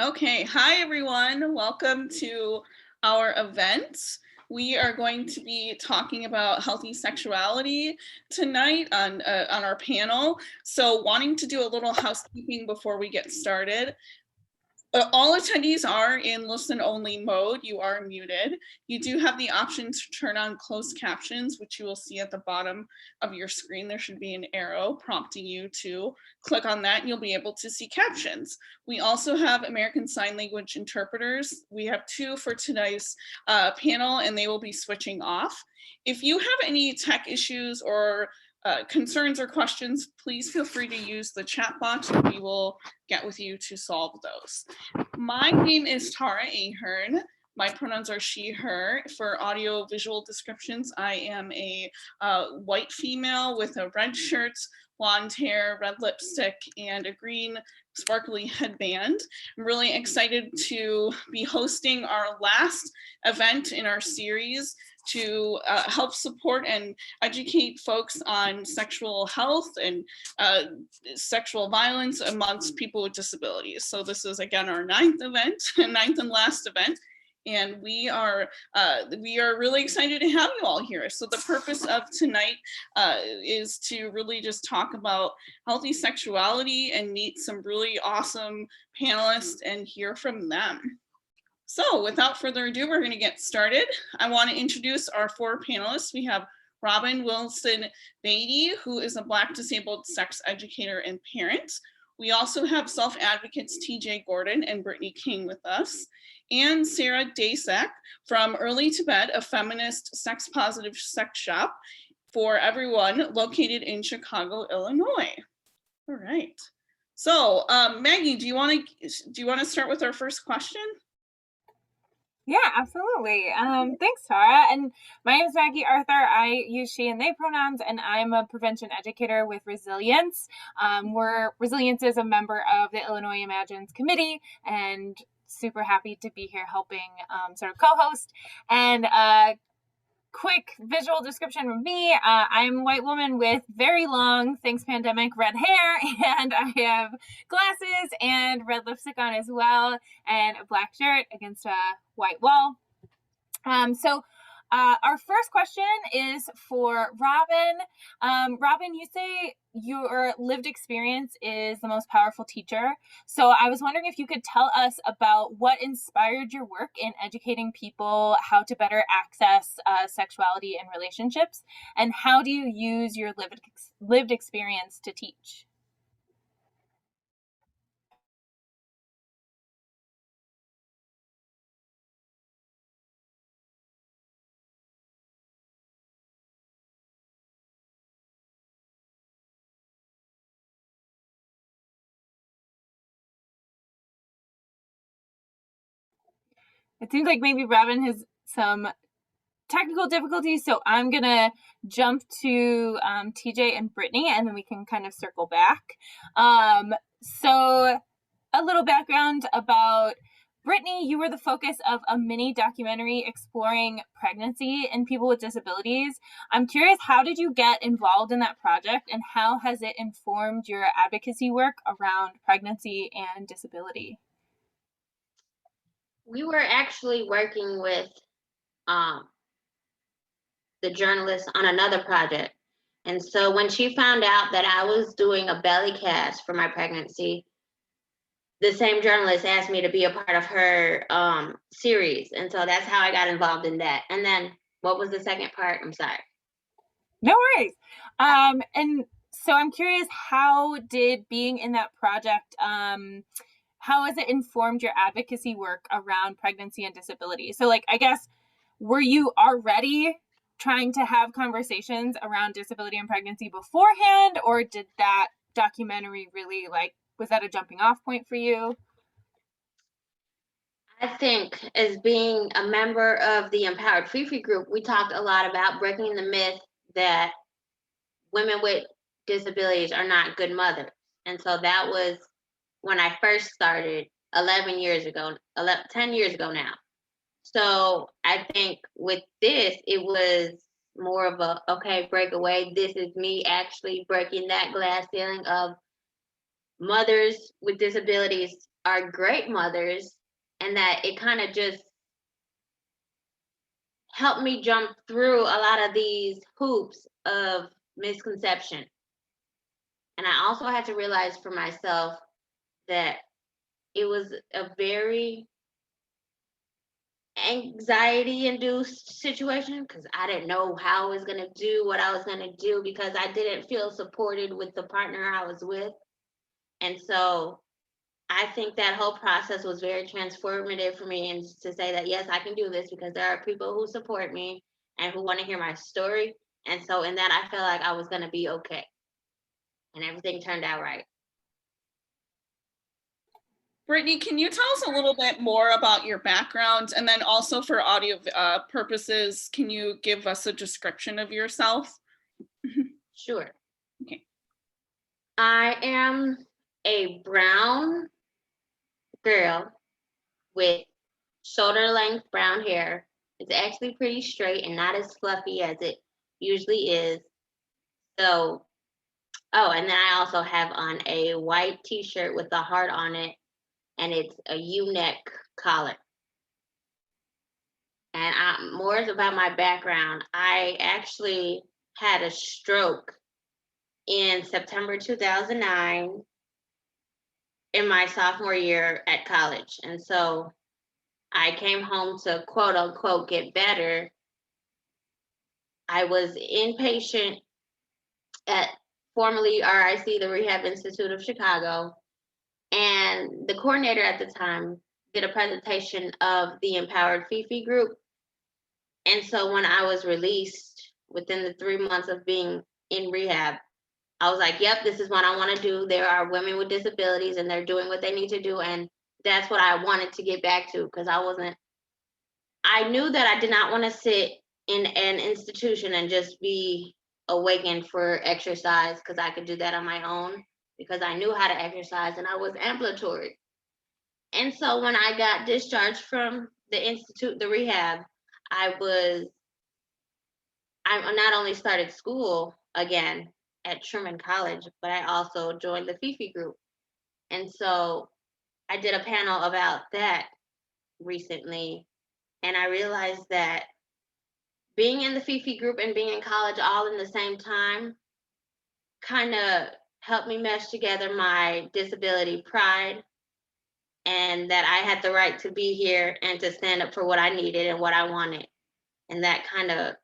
Okay, hi everyone. Welcome to our event. We are going to be talking about healthy sexuality tonight on our panel. So wanting to do a little housekeeping before we get started. All attendees are in listen only mode. You are muted. You do have the option to turn on closed captions, which you will see at the bottom of your screen. There should be an arrow prompting you to click on that and you'll be able to see captions. We also have American Sign Language interpreters. We have two for tonight's panel and they will be switching off. If you have any tech issues or concerns or questions, please feel free to use the chat box and we will get with you to solve those. My name is Tara Ahern. My pronouns are she, her. For audio visual descriptions, I am a white female with a red shirt, blonde hair, red lipstick, and a green sparkly headband. I'm really excited to be hosting our last event in our series to help support and educate folks on sexual health and sexual violence amongst people with disabilities. So this is again our ninth and last event. And we are really excited to have you all here. So the purpose of tonight is to really just talk about healthy sexuality and meet some really awesome panelists and hear from them. So without further ado, we're going to get started. I want to introduce our four panelists. We have Robin Wilson-Beattie, who is a Black disabled sex educator and parent. We also have self-advocates TJ Gordon and Brittany King with us, and Searah Deysach from Early to Bed, a feminist sex positive sex shop for everyone located in Chicago, Illinois. All right. So Maggie, do you want to start with our first question? Yeah, absolutely. Thanks, Tara. And my name is Maggie Arthur. I use she and they pronouns, and I'm a prevention educator with Resilience. Resilience is a member of the Illinois Imagines Committee, and super happy to be here helping sort of co-host. And quick visual description of me. I'm a white woman with very long, thanks pandemic, red hair, and I have glasses and red lipstick on as well, and a black shirt against a white wall. Our first question is for Robin. Robin, you say your lived experience is the most powerful teacher. So I was wondering if you could tell us about what inspired your work in educating people how to better access sexuality and relationships, and how do you use your lived experience to teach? It seems like maybe Robin has some technical difficulties, so I'm gonna jump to TJ and Brittany, and then we can kind of circle back. So a little background about Brittany. You were the focus of a mini documentary exploring pregnancy in people with disabilities. I'm curious, how did you get involved in that project, and how has it informed your advocacy work around pregnancy and disability? We were actually working with the journalist on another project. And so when she found out that I was doing a belly cast for my pregnancy, the same journalist asked me to be a part of her series. And so that's how I got involved in that. And then what was the second part? I'm sorry. No worries. And so I'm curious, how did being in that project, how has it informed your advocacy work around pregnancy and disability? So like, I guess, were you already trying to have conversations around disability and pregnancy beforehand, or did that documentary really, like, was that a jumping off point for you? I think as being a member of the Empowered Fifi group, we talked a lot about breaking the myth that women with disabilities are not good mothers. And so that was when I first started 10 years ago now. So I think with this, it was more of a, okay, break away. This is me actually breaking that glass ceiling of mothers with disabilities are great mothers, and that it kind of just helped me jump through a lot of these hoops of misconception. And I also had to realize for myself that it was a very anxiety induced situation, because I didn't know how I was going to do what I was going to do, because I didn't feel supported with the partner I was with. And so I think that whole process was very transformative for me, and to say that, yes, I can do this because there are people who support me and who want to hear my story. And so in that, I felt like I was going to be okay. And everything turned out right. Brittany, can you tell us a little bit more about your background? And then also for audio purposes, can you give us a description of yourself? Sure. Okay. I am a brown girl with shoulder length brown hair. It's actually pretty straight and not as fluffy as it usually is. So, oh, and then I also have on a white t-shirt with a heart on it, and it's a U-neck collar. And more about my background. I actually had a stroke in September 2009 in my sophomore year at college. And so I came home to quote unquote get better. I was inpatient at formerly RIC, the Rehab Institute of Chicago. And the coordinator at the time did a presentation of the Empowered Fifi group. And so when I was released within the 3 months of being in rehab, I was like, yep, this is what I want to do. There are women with disabilities and they're doing what they need to do. And that's what I wanted to get back to, because I knew that I did not want to sit in an institution and just be awakened for exercise, because I could do that on my own, because I knew how to exercise and I was ambulatory. And so when I got discharged from the institute, the rehab, I not only started school again at Truman College, but I also joined the Fifi group. And so I did a panel about that recently, and I realized that being in the Fifi group and being in college all in the same time kind of helped me mesh together my disability pride, and that I had the right to be here and to stand up for what I needed and what I wanted. And that kind of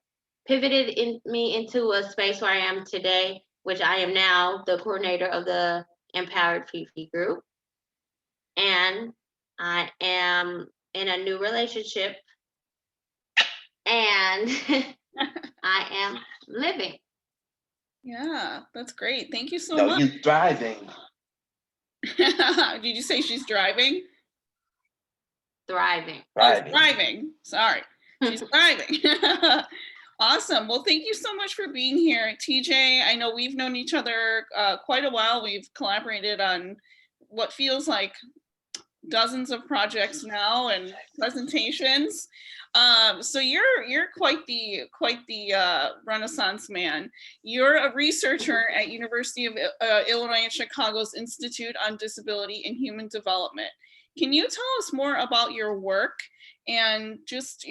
pivoted me into a space where I am today, which I am now the coordinator of the Empowered Fifi group. And I am in a new relationship, and I am living. Yeah, that's great. Thank you so No, much. you're thriving. Did you say she's driving? Thriving. Oh, thriving. Sorry. She's thriving. Awesome. Well, thank you so much for being here, TJ. I know we've known each other quite a while. We've collaborated on what feels like dozens of projects now and presentations. So you're quite the Renaissance man. You're a researcher at University of Illinois at Chicago's Institute on Disability and Human Development. Can you tell us more about your work and just,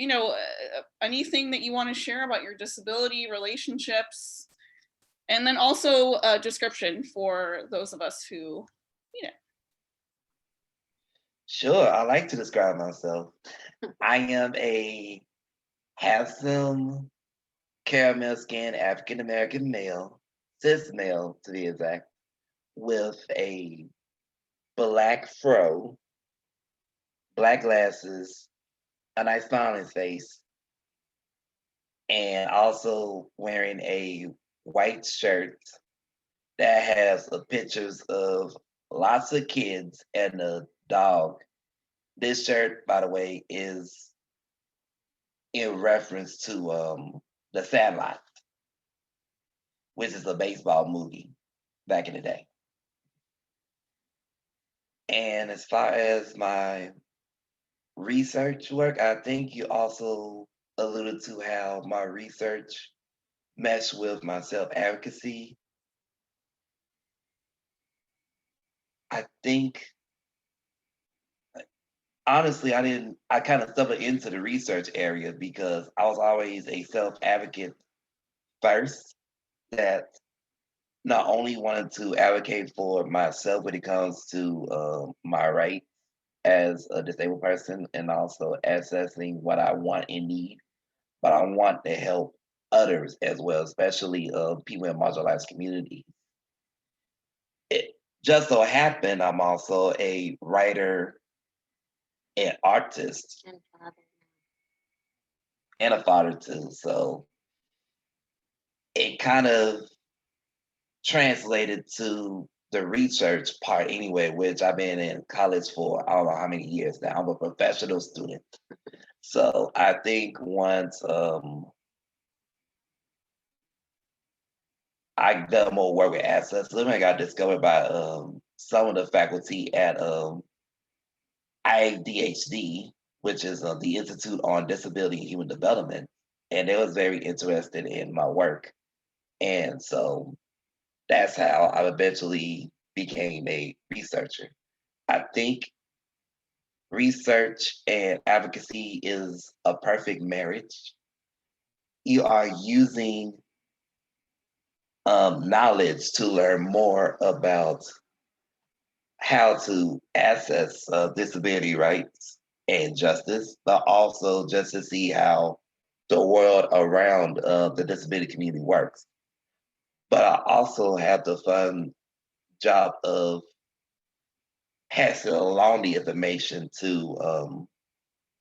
anything that you want to share about your disability, relationships, and then also a description for those of us who, Sure, I like to describe myself. I am a handsome, caramel skinned African American male, cis male to be exact, with a black fro, black glasses, a nice smile on his face, and also wearing a white shirt that has pictures of lots of kids and a dog. This shirt, by the way, is in reference to The Sandlot, which is a baseball movie back in the day. And as far as my research work, I think you also alluded to how my research meshed with my self-advocacy. I think honestly, I kind of stumbled into the research area because I was always a self-advocate first, that not only wanted to advocate for myself when it comes to my rights as a disabled person and also accessing what I want and need, but I want to help others as well, especially people in marginalized communities. It just so happened I'm also a writer and artist And father. and a father too. So it kind of translated to the research part anyway, which I've been in college for I don't know how many years now. I'm a professional student. So I think once I done more work with access living, I got discovered by some of the faculty at IADHD, which is the Institute on Disability and Human Development, and they was very interested in my work. And so that's how I eventually became a researcher. I think research and advocacy is a perfect marriage. You are using knowledge to learn more about how to access disability rights and justice, but also just to see how the world around the disability community works. But I also have the fun job of passing along the information to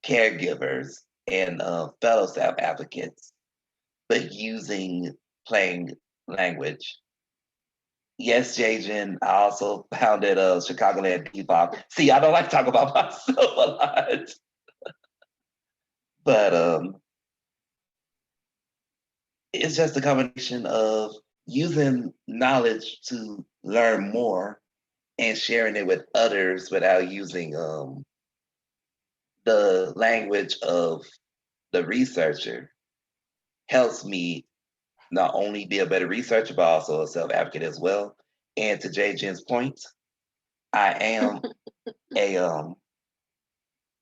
caregivers and fellow staff advocates, but using plain language. Yes, Jajan, I also founded Chicagoland Bebop. See, I don't like to talk about myself a lot, but it's just a combination of using knowledge to learn more and sharing it with others without using the language of the researcher helps me not only be a better researcher, but also a self-advocate as well. And to Jay Jen's point, I am a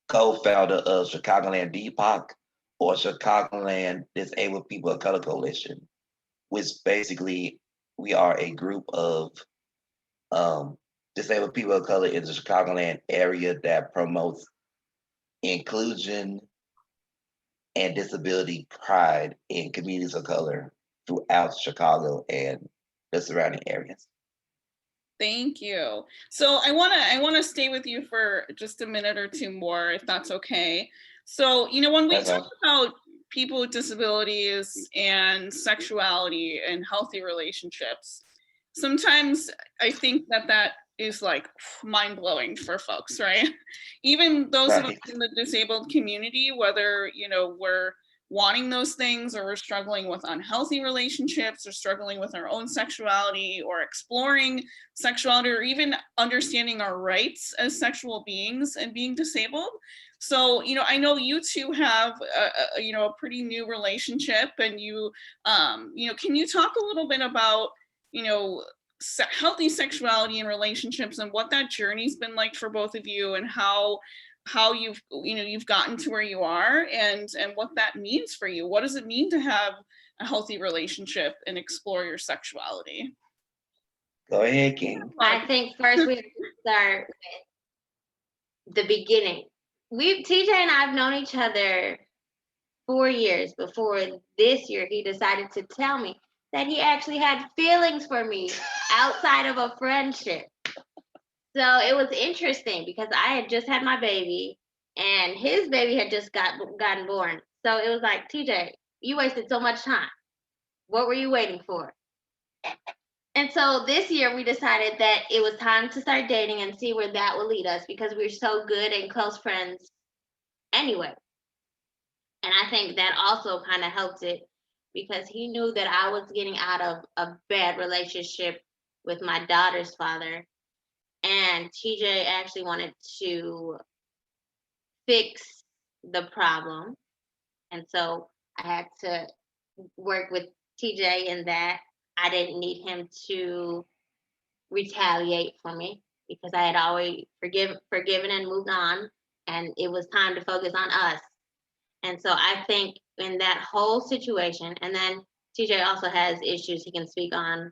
co-founder of Chicagoland BPOC, or Chicagoland Disabled People of Color Coalition, which basically we are a group of disabled people of color in the Chicagoland area that promotes inclusion and disability pride in communities of color throughout Chicago and the surrounding areas. Thank you. So I want to stay with you for just a minute or two more, if that's okay. So, when we That's talk all. about people with disabilities and sexuality and healthy relationships, sometimes I think that is like mind blowing for folks, right? Even those of us Right. in the disabled community, whether, we're wanting those things or we're struggling with unhealthy relationships or struggling with our own sexuality or exploring sexuality or even understanding our rights as sexual beings and being disabled. So, I know you two have a pretty new relationship, and can you talk a little bit about, healthy sexuality and relationships and what that journey's been like for both of you, and how you've gotten to where you are, and what that means for you? What does it mean to have a healthy relationship and explore your sexuality? Go ahead, King. I think first we have to start with the beginning. TJ and I have known each other 4 years. Before this year, he decided to tell me that he actually had feelings for me outside of a friendship. So it was interesting because I had just had my baby and his baby had just gotten born. So it was like, TJ, you wasted so much time. What were you waiting for? And so this year we decided that it was time to start dating and see where that would lead us, because we're so good and close friends anyway. And I think that also kind of helped it, because he knew that I was getting out of a bad relationship with my daughter's father. And TJ actually wanted to fix the problem. And so I had to work with TJ in that. I didn't need him to retaliate for me, because I had already forgiven and moved on. and it was time to focus on us. And so I think in that whole situation, and then TJ also has issues he can speak on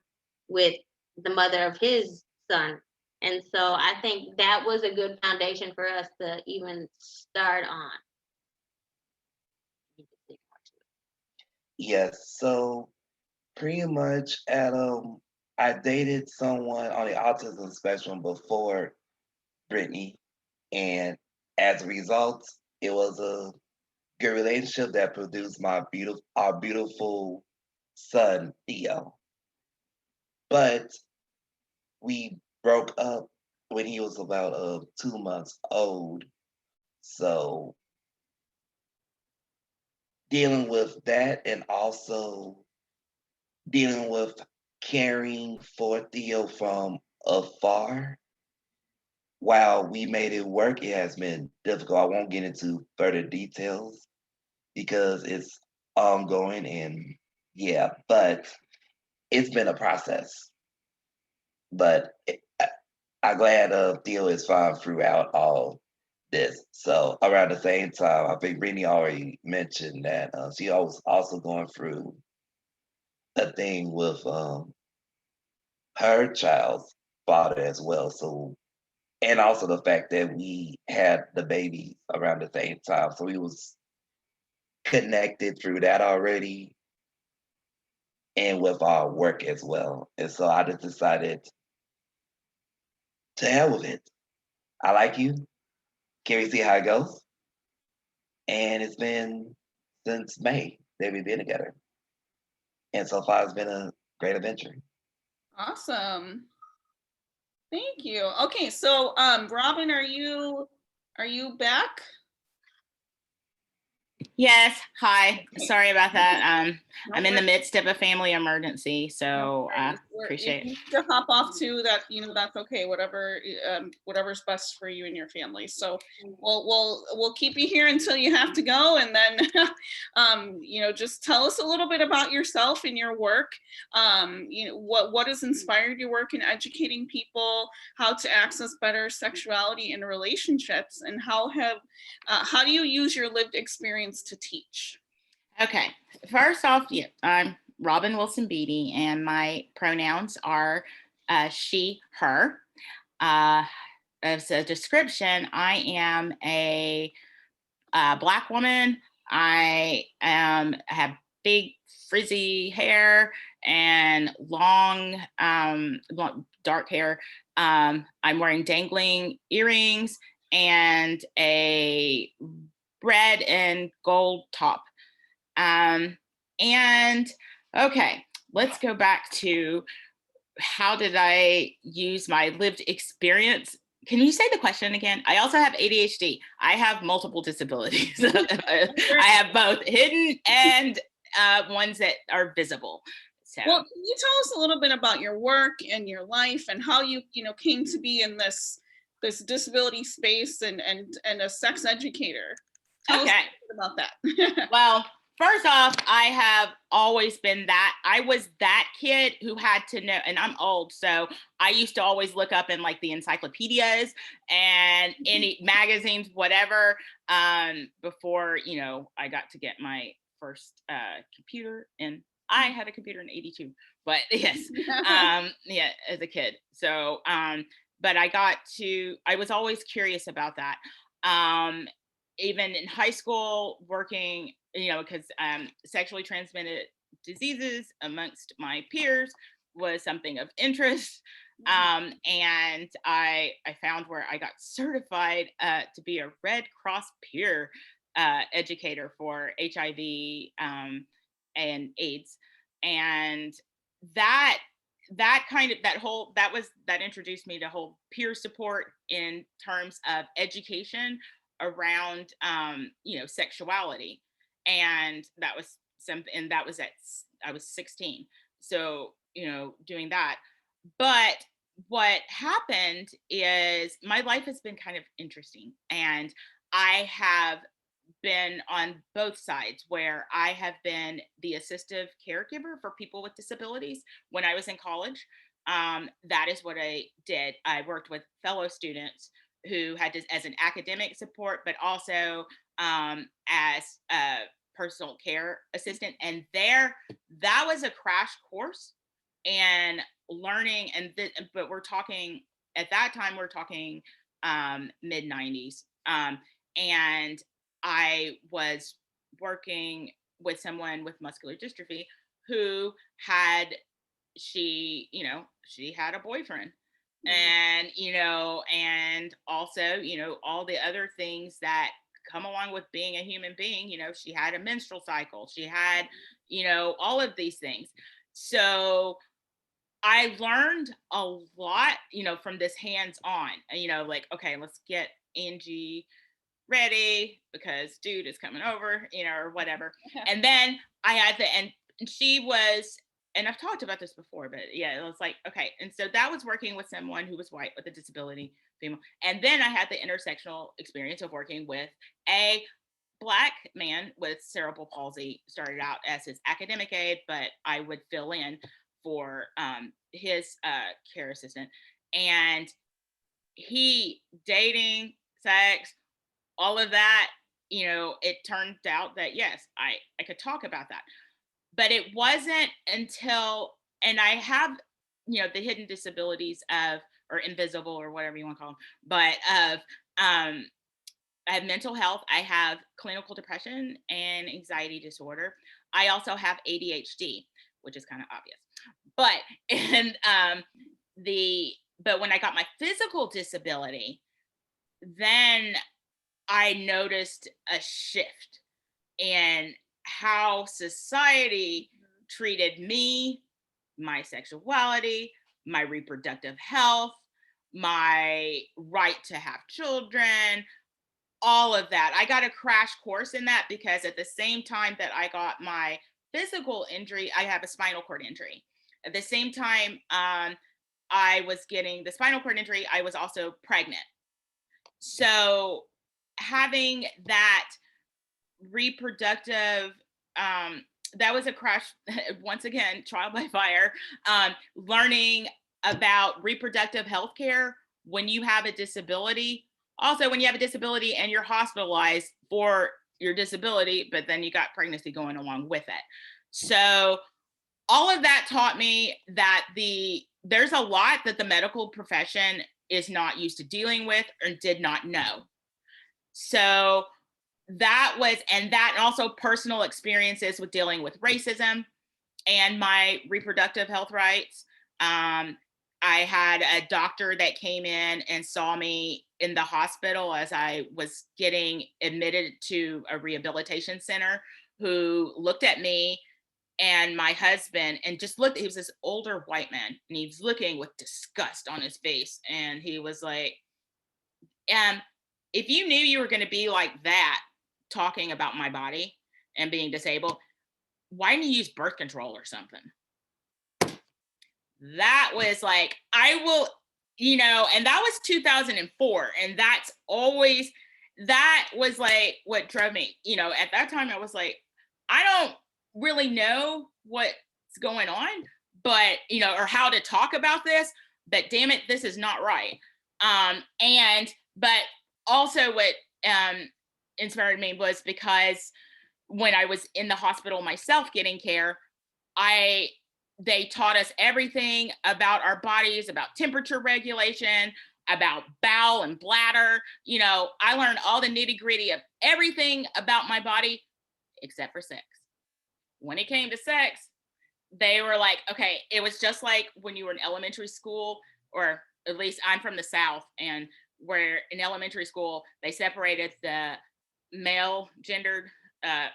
with the mother of his son. And so I think that was a good foundation for us to even start on. Yes, so pretty much I dated someone on the autism spectrum before Brittany, and as a result, it was a good relationship that produced our beautiful son Theo. But we broke up when he was about 2 months old. So dealing with that, and also dealing with caring for Theo from afar, while we made it work, it has been difficult. I won't get into further details because it's ongoing, and yeah, but it's been a process. But I'm glad Theo is fine throughout all this. So around the same time, I think Brittany already mentioned that she was also going through a thing with her child's father as well. So, and also the fact that we had the baby around the same time, so we was connected through that already, and with our work as well. And so I just decided to hell with it. I like you. Can we see how it goes? And it's been since May that we've been together. And so far it's been a great adventure. Awesome. Thank you. Okay, so Robin, are you back? Yes. Hi. Okay. Sorry about that. I'm in the worries. midst of a family emergency, so I If appreciate you it. need to hop off too, that that's okay. Whatever's best for you and your family. So we'll keep you here until you have to go, and then just tell us a little bit about yourself and your work. What has inspired your work in educating people how to access better sexuality in relationships, and how do you use your lived experience to teach? Okay. First off, yeah, I'm Robin Wilson-Beattie, and my pronouns are she, her. As a description, I am a Black woman. I have big frizzy hair and long dark hair. I'm wearing dangling earrings and a red and gold top. And okay, let's go back to how did I use my lived experience. Can you say the question again? I also have ADHD. I have multiple disabilities. I have both hidden and ones that are visible. So, well, can you tell us a little bit about your work and your life, and how you came to be in this disability space and a sex educator? Tell us a little bit about that. Well, first off, I have always been that. I was that kid who had to know, and I'm old, so I used to always look up in like the encyclopedias and any magazines, whatever, before, I got to get my first computer. And I had a computer in 82, but yes, yeah, as a kid. So, but I was always curious about that. Even in high school, working, because sexually transmitted diseases amongst my peers was something of interest. And I found where I got certified to be a Red Cross peer educator for HIV and AIDS. And that introduced me to whole peer support in terms of education around sexuality. And that was something, and that was I was 16, so doing that. But what happened is my life has been kind of interesting, and I have been on both sides, where I have been the assistive caregiver for people with disabilities when I was in college. That is what I did. I worked with fellow students who had this as an academic support, but also as a personal care assistant. And that was a crash course and learning. But we're talking at that time, we're talking mid 90s. And I was working with someone with muscular dystrophy who she had a boyfriend, and and also all the other things that come along with being a human being. She had a menstrual cycle, she had all of these things. So I learned a lot from this hands-on, like, okay, let's get Angie ready because dude is coming over, or whatever. And then I had and she was, and I've talked about this before, but yeah, it was like, okay. And so that was working with someone who was white with a disability, female. And then I had the intersectional experience of working with a Black man with cerebral palsy. Started out as his academic aide, but I would fill in for his care assistant. And dating, sex, all of that, it turned out that yes, I could talk about that. But it wasn't until, and I have, the hidden disabilities or invisible, or whatever you want to call them, but I have mental health. I have clinical depression and anxiety disorder. I also have ADHD, which is kind of obvious. But when I got my physical disability, then I noticed a shift in how society treated me, my sexuality, my reproductive health, my right to have children, all of that. I got a crash course in that because at the same time that I got my physical injury, I have a spinal cord injury. At the same time I was getting the spinal cord injury, I was also pregnant. So having that reproductive, that was a crash, once again, trial by fire, learning about reproductive health care when you have a disability. Also, when you have a disability and you're hospitalized for your disability, but then you got pregnancy going along with it. So all of that taught me that there's a lot that the medical profession is not used to dealing with or did not know. So that was, and also personal experiences with dealing with racism and my reproductive health rights. I had a doctor that came in and saw me in the hospital as I was getting admitted to a rehabilitation center, who looked at me and my husband and just looked. He was this older white man and he was looking with disgust on his face. And he was like, if you knew you were going to be like that, talking about my body and being disabled, why didn't you use birth control or something? That was like, I will, and that was 2004. And that was like what drove me, at that time I was like, I don't really know what's going on, but, or how to talk about this, but damn it, this is not right. But also what inspired me was because when I was in the hospital myself getting care, they taught us everything about our bodies, about temperature regulation, about bowel and bladder. I learned all the nitty-gritty of everything about my body except for sex. When it came to sex, they were like, okay, it was just like when you were in elementary school, or at least I'm from the South, and where in elementary school, they separated the male gendered,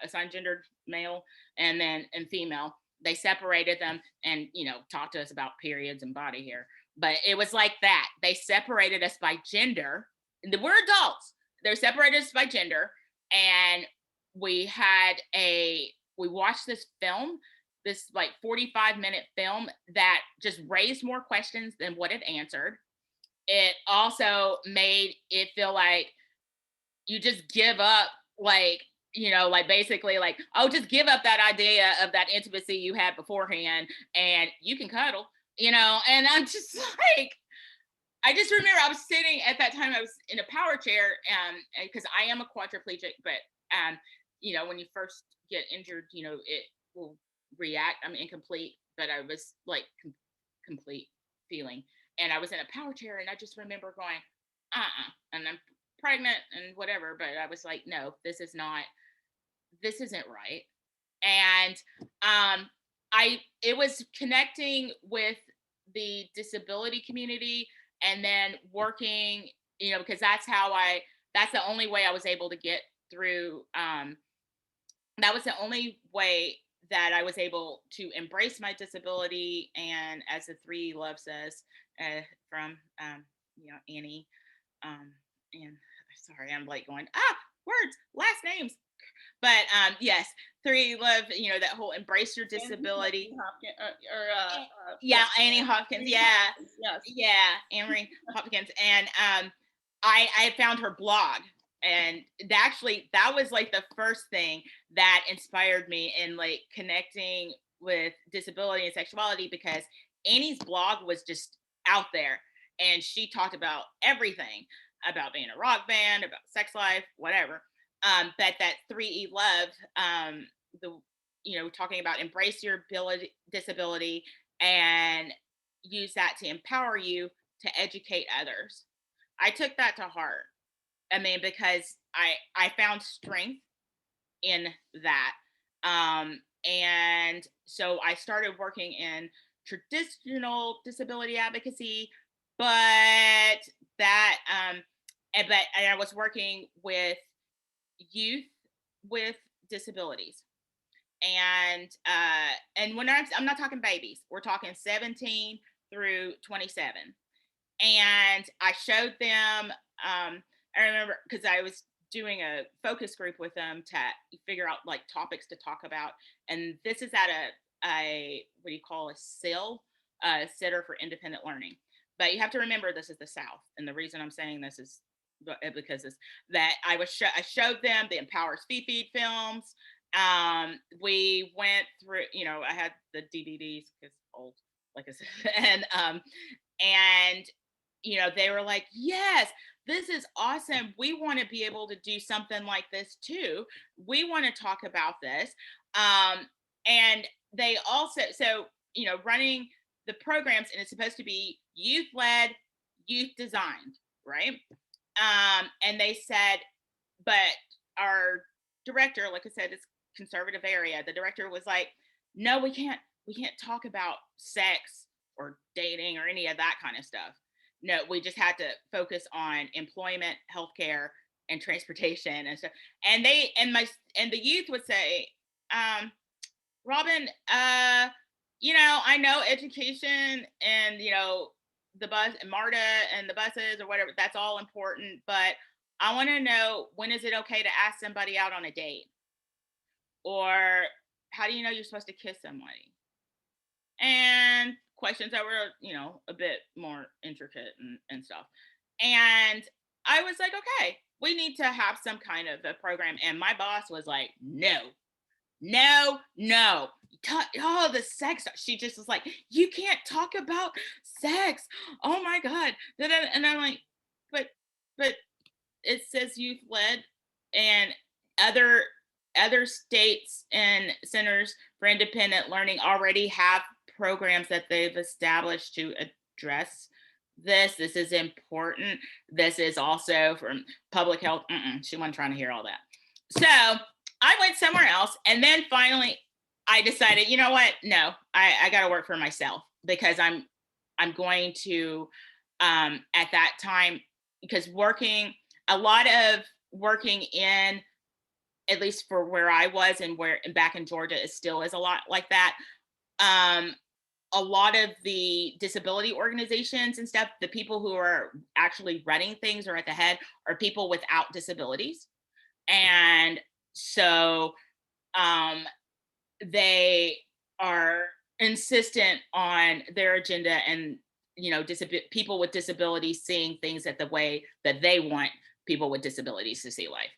assigned gendered male and female. They separated them and, talked to us about periods and body hair. But it was like that. They separated us by gender. We're adults. They separated us by gender. And we watched this film, this like 45-minute film that just raised more questions than what it answered. It also made it feel like you just give up, like, basically like, oh, just give up that idea of that intimacy you had beforehand and you can cuddle, and I'm just like, I just remember I was sitting at that time, I was in a power chair, because I am a quadriplegic, but when you first get injured, it will react. I'm incomplete, but I was like complete feeling. And I was in a power chair, and I just remember going, and I'm pregnant and whatever, but I was like, no, this isn't right. And it was connecting with the disability community, and then working, because that's the only way I was able to get through. That was the only way that I was able to embrace my disability. And as the 3 Love says, from Annie, and sorry, I'm like going, words, last names. But yes, 3 Love, that whole embrace your disability. Annie Hopkins, yeah. Yes. Yeah, Anne-Marie Hopkins. And I found her blog, and that was like the first thing that inspired me in like connecting with disability and sexuality, because Annie's blog was just out there, and she talked about everything, about being a rock band, about sex life, whatever. But that 3E Love, talking about embrace your disability and use that to empower you to educate others. I took that to heart. I mean, because I found strength in that. And so I started working in traditional disability advocacy, but I was working with youth with disabilities. And when I'm not talking babies, we're talking 17 through 27. And I showed them, I remember, because I was doing a focus group with them to figure out like topics to talk about. And this is at a what do you call a CIL, Center for Independent Learning. But you have to remember, this is the South. And the reason I'm saying this is because I showed them the Empower Speed films. We went through, I had the DVDs because old, like I said, and they were like, yes, this is awesome. We want to be able to do something like this too. We want to talk about this. And they also, running the programs, and it's supposed to be youth-led, youth-designed, right? And they said, but our director, like I said, it's conservative area. The director was like, no, we can't talk about sex or dating or any of that kind of stuff. No, we just had to focus on employment, healthcare, and transportation and stuff. And the youth would say, Robin, I know education and the bus and MARTA and the buses or whatever, that's all important, but I want to know, when is it okay to ask somebody out on a date? Or how do you know you're supposed to kiss somebody? And questions that were, a bit more intricate and stuff. And I was like, okay, we need to have some kind of a program. And my boss was like, no. The sex stuff. She just was like, you can't talk about sex. Oh my God. And I'm like, but it says youth led, and other states and centers for independent learning already have programs that they've established to address this. This is important. This is also from public health. She wasn't trying to hear all that. So I went somewhere else. And then finally I decided, you know what? No, I got to work for myself, because I'm going to, at that time, because a lot of working in, at least for where I was and back in Georgia, it still is a lot like that. A lot of the disability organizations and stuff, the people who are actually running things or at the head are people without disabilities. And so they are insistent on their agenda, and people with disabilities seeing things at the way that they want people with disabilities to see life.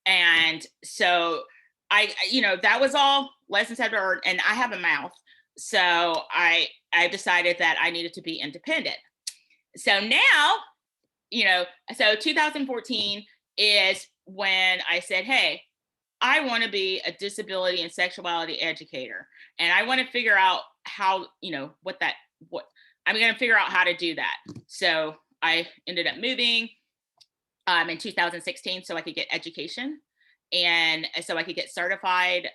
And so I that was all lessons had learned, and I have a mouth. So I decided that I needed to be independent. So now, so 2014 is when I said, hey, I want to be a disability and sexuality educator. And I want to figure out how, what I'm going to figure out how to do that. So I ended up moving in 2016 so I could get education. And so I could get certified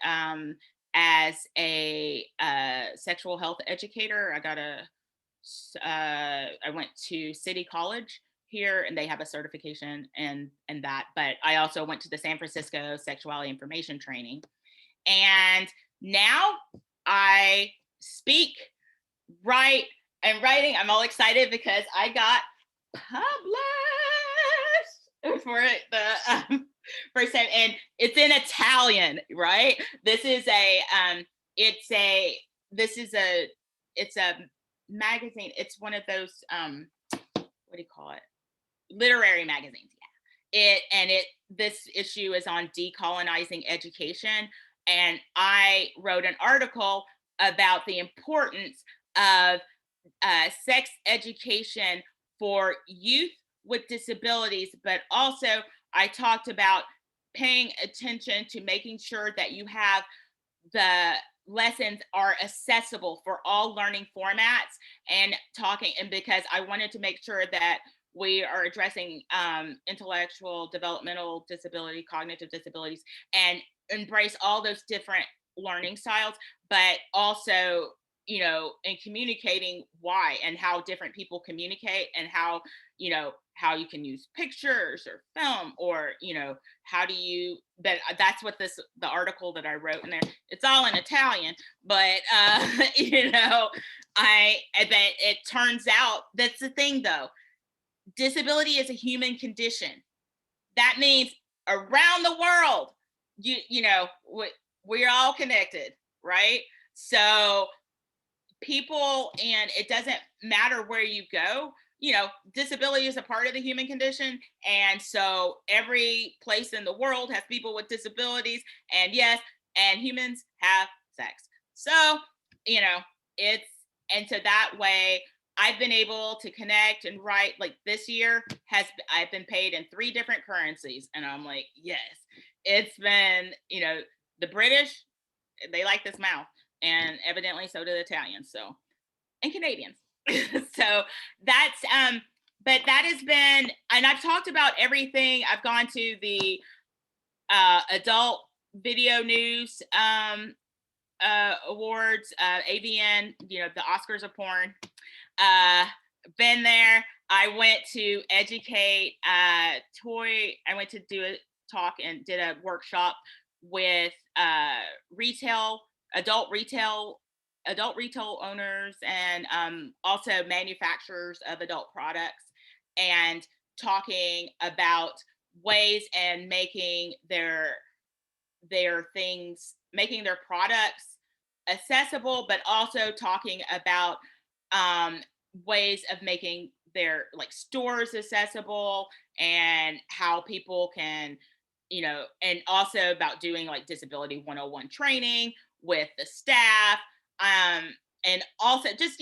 as a sexual health educator. I went to City College here, and they have a certification and that. But I also went to the San Francisco Sexuality Information Training. And now I speak, write, and writing. I'm all excited because I got published for the first time, and it's in Italian, right? This is a magazine. It's one of those what do you call it? Literary magazines. Yeah. This issue is on decolonizing education, and I wrote an article about the importance of sex education for youth with disabilities, but also I talked about paying attention to making sure that you have the lessons are accessible for all learning formats, and because I wanted to make sure that we are addressing intellectual, developmental disability, cognitive disabilities, and embrace all those different learning styles, but also, in communicating why and how different people communicate, and how you can use pictures or film, or that's what the article that I wrote in there, it's all in Italian, but it turns out that's the thing though. Disability is a human condition. That means around the world, we're all connected, right? So people, and it doesn't matter where you go, disability is a part of the human condition. And so every place in the world has people with disabilities, and yes, and humans have sex. So, and so that way I've been able to connect and write. Like this year I've been paid in 3 different currencies, and I'm like, yes, it's been, the British, they like this mouth, and evidently so do the Italians, and Canadians. So that's but that has been, and I've talked about everything. I've gone to the adult video news awards, AVN, the Oscars of porn. Been there. I went to educate I went to do a talk and did a workshop with adult retail owners, and also manufacturers of adult products, and talking about ways and making their products accessible, but also talking about ways of making their stores accessible, and how people can, and also about doing disability 101 training with the staff, and also just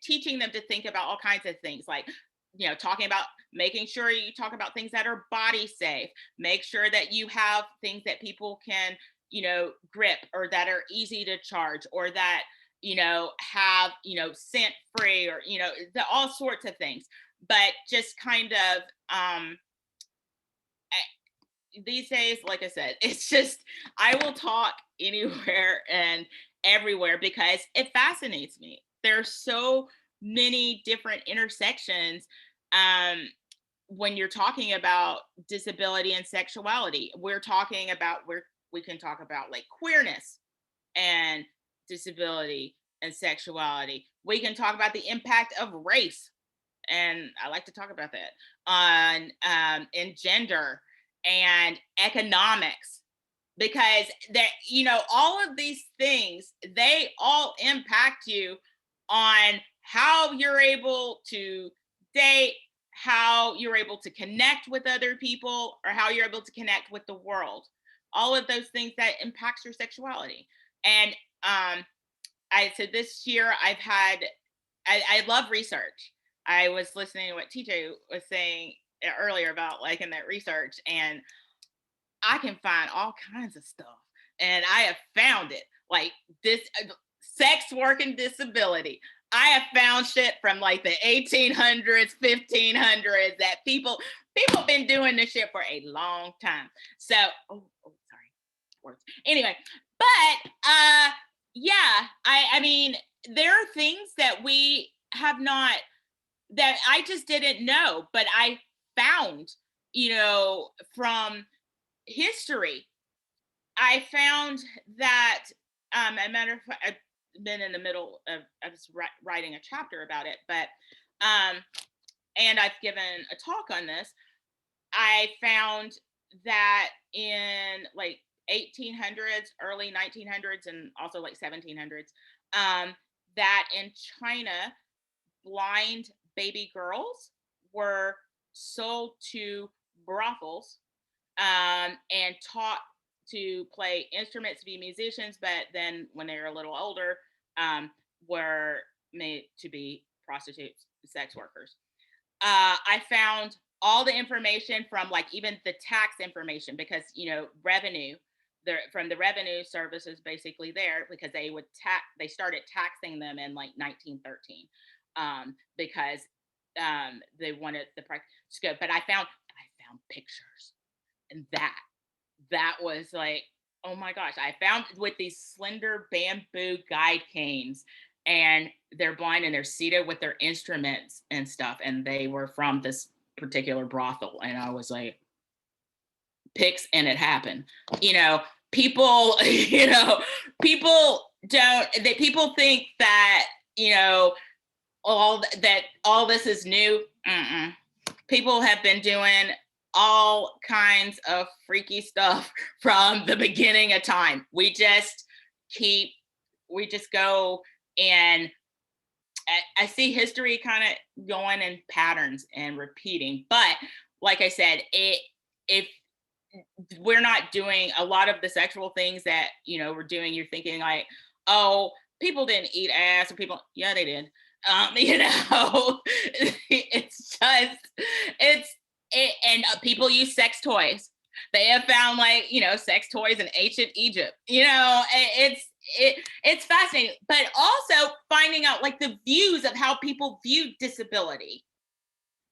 teaching them to think about all kinds of things, talking about making sure you talk about things that are body safe, make sure that you have things that people can grip, or that are easy to charge, or that have scent free, or all sorts of things. But just kind of these days, like I said, it's just, I will talk anywhere and everywhere because it fascinates me. There's so many different intersections when you're talking about disability and sexuality. We can talk about queerness and disability and sexuality. We can talk about the impact of race, and I like to talk about that, on in gender and economics, because that all of these things, they all impact you on how you're able to date, how you're able to connect with other people, or how you're able to connect with the world. All of those things that impacts your sexuality. And so this year I love research. I was listening to what TJ was saying earlier about like in that research, and I can find all kinds of stuff, and I have found it like this sex work and disability. I have found shit from like the 1800s, 1500s that people been doing this shit for a long time. So, sorry, words. Anyway, but yeah, I mean, there are things that we have not, that I just didn't know, but I found, from history. I found that, a matter of fact, I've been in the middle of, I was writing a chapter about it, but, and I've given a talk on this. I found that in like 1800s, early 1900s, and also like 1700s, that in China, blind baby girls were sold to brothels, and taught to play instruments, to be musicians, but then when they were a little older, were made to be prostitutes, sex workers. I found all the information from like even the tax information, because revenue, from the revenue services basically there, because they started taxing them in like 1913, because they wanted the price to go. But I found pictures, and that was like, oh my gosh, I found with these slender bamboo guide canes, and they're blind and they're seated with their instruments and stuff, and they were from this particular brothel. And I was like, pics, and it happened. People people think that all this is new. People have been doing all kinds of freaky stuff from the beginning of time. We just go, and I see history kind of going in patterns and repeating. But like I said, if we're not doing a lot of the sexual things that we're doing, you're thinking like, oh, people didn't eat ass, or people, yeah, they did. And people use sex toys. They have found like sex toys in ancient Egypt. It's fascinating, but also finding out like the views of how people view disability.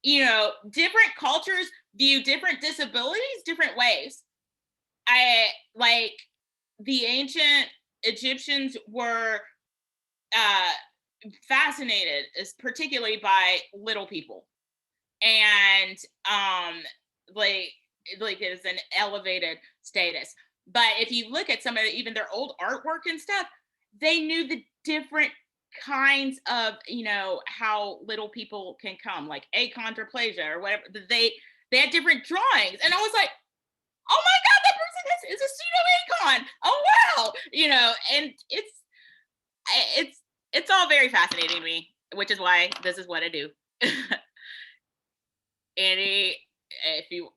Different cultures view different disabilities different ways. I like the ancient Egyptians were fascinated, particularly by little people, and like it is an elevated status. But if you look at some of even their old artwork and stuff, they knew the different kinds of how little people can come, like achondroplasia or whatever. They had different drawings, and I was like, oh my god, that person is a pseudo achon. Oh wow, and it's all very fascinating to me, which is why this is what I do.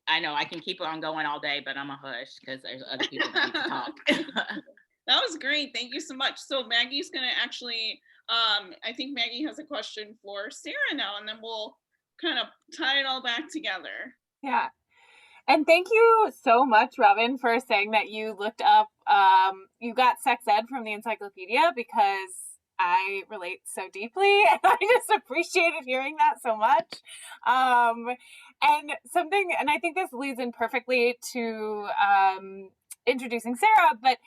I know I can keep on going all day, but I'm a hush because there's other people that need to talk. That was great. Thank you so much. So Maggie's going to actually, I think Maggie has a question for Searah now, and then we'll kind of tie it all back together. Yeah. And thank you so much, Robin, for saying that you looked up, you got sex ed from the encyclopedia, because I relate so deeply, and I just appreciated hearing that so much. And I think this leads in perfectly to introducing Searah, but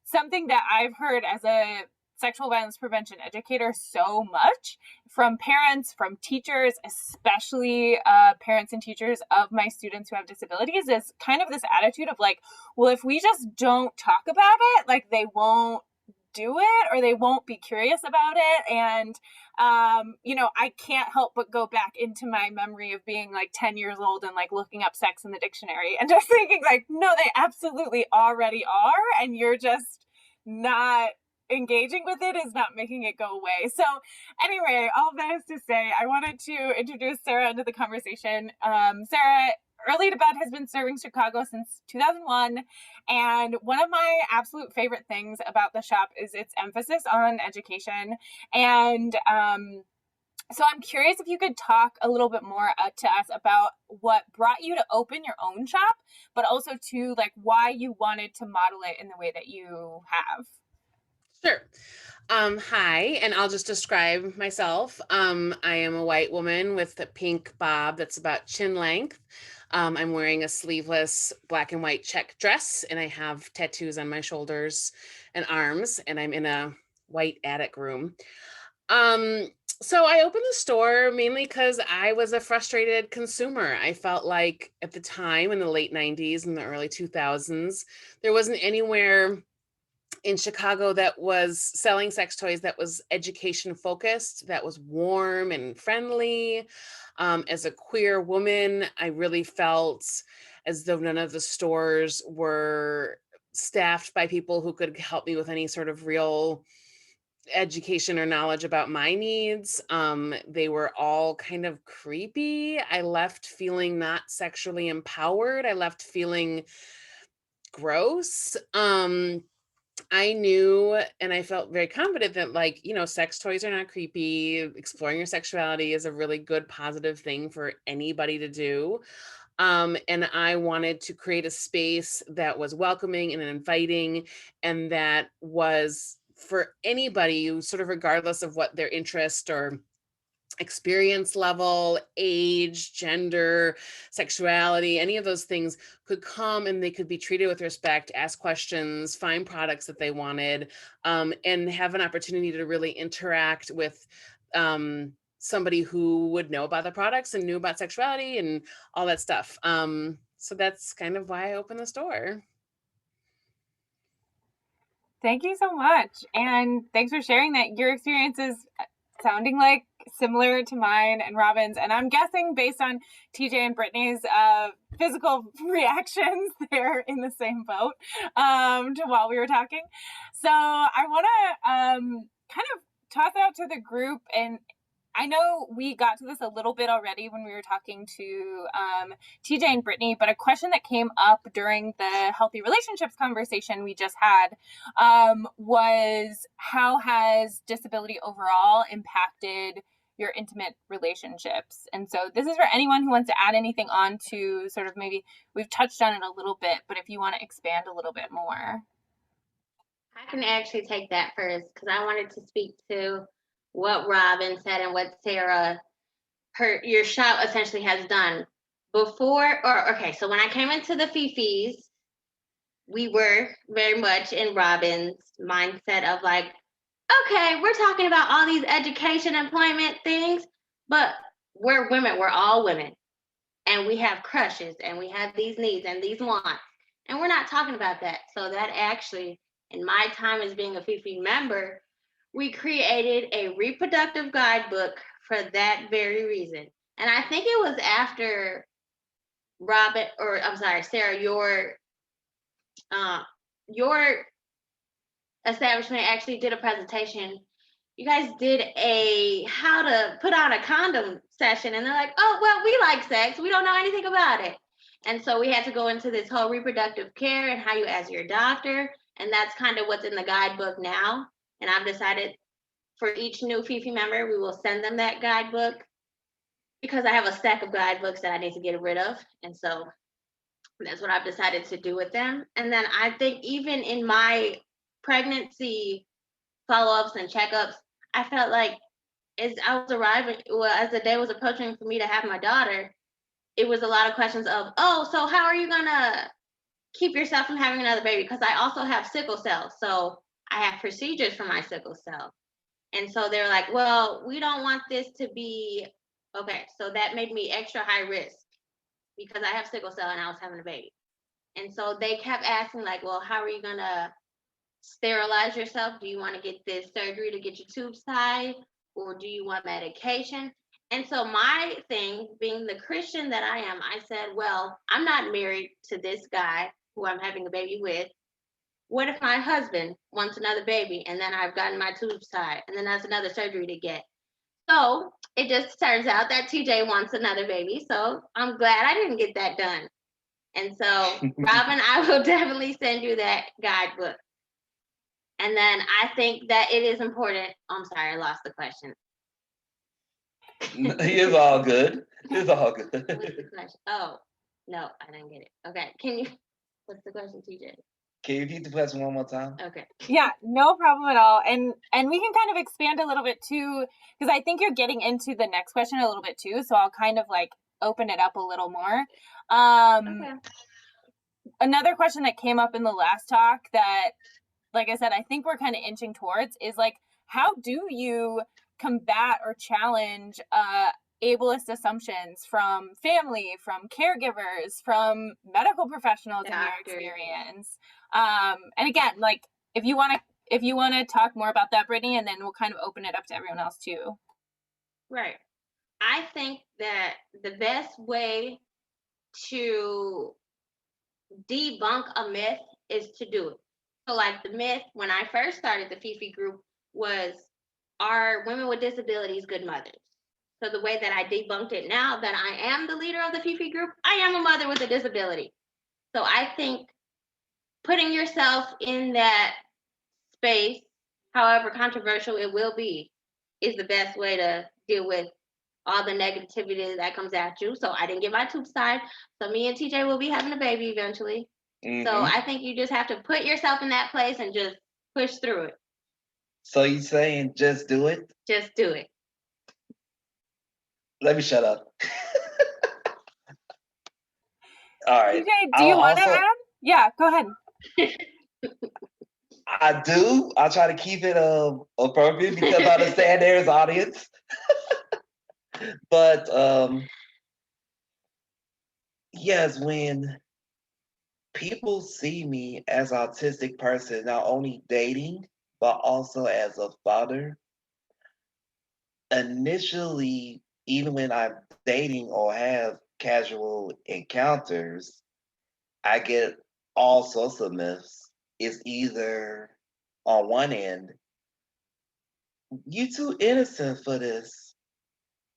something that I've heard as a sexual violence prevention educator so much from parents, from teachers, especially parents and teachers of my students who have disabilities, is kind of this attitude of like, well, if we just don't talk about it, like they won't do it, or they won't be curious about it. And I can't help but go back into my memory of being like 10 years old and like looking up sex in the dictionary and just thinking like, no, they absolutely already are, and you're just not engaging with it, is not making it go away. So anyway, all that is to say, I wanted to introduce Searah into the conversation. Searah, Early to Bed has been serving Chicago since 2001, and one of my absolute favorite things about the shop is its emphasis on education. And So I'm curious if you could talk a little bit more to us about what brought you to open your own shop, but also to like why you wanted to model it in the way that you have. Sure. Hi, and I'll just describe myself. I am a white woman with a pink bob that's about chin length. I'm wearing a sleeveless black and white check dress, and I have tattoos on my shoulders and arms, and I'm in a white attic room. So I opened the store mainly because I was a frustrated consumer. I felt like at the time in the late 90s and the early 2000s, there wasn't anywhere in Chicago that was selling sex toys that was education focused, that was warm and friendly. As a queer woman, I really felt as though none of the stores were staffed by people who could help me with any sort of real education or knowledge about my needs. They were all kind of creepy. I left feeling not sexually empowered. I left feeling gross. I knew and I felt very confident that, like, sex toys are not creepy. Exploring your sexuality is a really good, positive thing for anybody to do. And I wanted to create a space that was welcoming and inviting and that was for anybody, sort of regardless of what their interest or experience level, age, gender, sexuality, any of those things could come and they could be treated with respect, ask questions, find products that they wanted, and have an opportunity to really interact with somebody who would know about the products and knew about sexuality and all that stuff. So that's kind of why I opened the store. Thank you so much. And thanks for sharing that. Your experience is sounding like similar to mine and Robin's. And I'm guessing based on TJ and Brittany's physical reactions, they're in the same boat to while we were talking. So I want to kind of toss it out to the group. And I know we got to this a little bit already when we were talking to TJ and Brittany, but a question that came up during the healthy relationships conversation we just had was, how has disability overall impacted your intimate relationships? And so this is for anyone who wants to add anything on to sort of, maybe we've touched on it a little bit, but if you want to expand a little bit more. I can actually take that first because I wanted to speak to what Robin said and what Searah, your shop essentially has done before. So when I came into the Fifis, we were very much in Robin's mindset of like, okay, we're talking about all these education, employment things, but we're women, we're all women. And we have crushes and we have these needs and these wants. And we're not talking about that. So that actually, in my time as being a Fifi member, we created a reproductive guidebook for that very reason. And I think it was after Searah, your establishment actually did a presentation. You guys did a how to put on a condom session, and they're like, oh, well, we like sex. We don't know anything about it. And so we had to go into this whole reproductive care and how you ask your doctor. And that's kind of what's in the guidebook now. And I've decided for each new Fifi member, we will send them that guidebook because I have a stack of guidebooks that I need to get rid of. And so that's what I've decided to do with them. And then I think even in my pregnancy follow-ups and checkups, I felt like as the day was approaching for me to have my daughter, it was a lot of questions of, oh, so how are you gonna keep yourself from having another baby? Because I also have sickle cell, so I have procedures for my sickle cell. And so they're like, well, we don't want this to be, okay, so that made me extra high risk because I have sickle cell and I was having a baby. And so they kept asking like, well, how are you gonna sterilize yourself? Do you want to get this surgery to get your tubes tied, or do you want medication? And so my thing, being the Christian that I am, I said, well, I'm not married to this guy who I'm having a baby with. What if my husband wants another baby and then I've gotten my tubes tied and then that's another surgery to get? So it just turns out that TJ wants another baby. So I'm glad I didn't get that done. And so Robin, I will definitely send you that guidebook. And then I think that it is important. I'm sorry, I lost the question. It's all good. It's all What's good. the question? Oh, no, I didn't get it. Okay, what's the question, TJ? Can you repeat the question one more time? Okay. Yeah, no problem at all. And we can kind of expand a little bit too, because I think you're getting into the next question a little bit too. So I'll kind of like open it up a little more. Okay. Another question that came up in the last talk that, like I said, I think we're kind of inching towards is like, how do you combat or challenge ableist assumptions from family, from caregivers, from medical professionals in your experience? And again, like if you want to talk more about that, Brittany, and then we'll kind of open it up to everyone else too. Right. I think that the best way to debunk a myth is to do it. So like the myth when I first started the Fifi group was, are women with disabilities good mothers? So the way that I debunked it now that I am the leader of the Fifi group, I am a mother with a disability. So I think putting yourself in that space, however controversial it will be, is the best way to deal with all the negativity that comes at you. So I didn't get my tube side. So me and TJ will be having a baby eventually. So I think you just have to put yourself in that place and just push through it. So you saying just do it? Just do it. Let me shut up. All right. TJ, do you want to add? Yeah, go ahead. I do. I'll try to keep it appropriate because I understand there is audience. But yes, when people see me as an autistic person, not only dating, but also as a father, initially, even when I'm dating or have casual encounters, I get all sorts of myths. It's either on one end, you too innocent for this.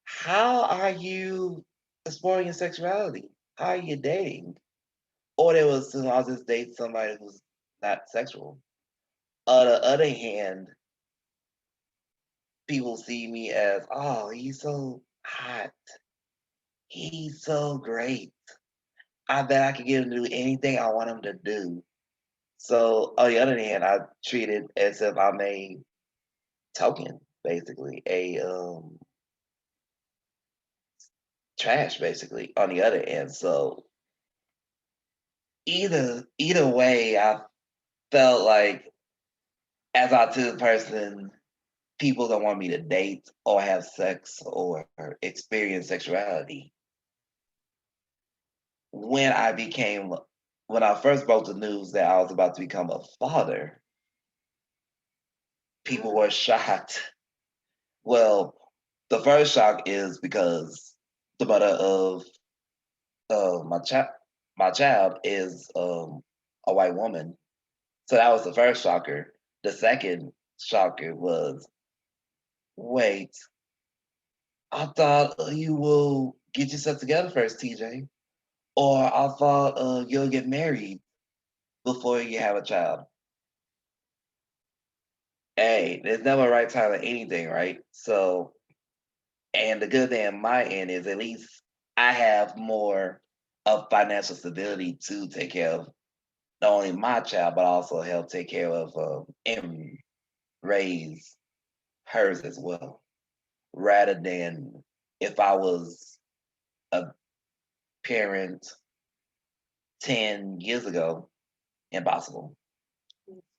How are you exploring your sexuality? How are you dating? Or there was I'll just date somebody who's not sexual. On the other hand, people see me as, oh, he's so hot. He's so great. I bet I could get him to do anything I want him to do. So on the other hand, I treat it as if I'm a token, basically, a trash, basically, on the other end. So either way, I felt like as an autistic person, people don't want me to date or have sex or experience sexuality. When I first broke the news that I was about to become a father, people were shocked. Well, the first shock is because the mother of my child is a white woman. So that was the first shocker. The second shocker was, wait, I thought you will get yourself together first, TJ. Or I thought you'll get married before you have a child. Hey, there's never a right time for anything, right? So, and the good thing on my end is at least I have more of financial stability to take care of not only my child, but also help take care of and raise hers as well. Rather than if I was a parent 10 years ago, impossible.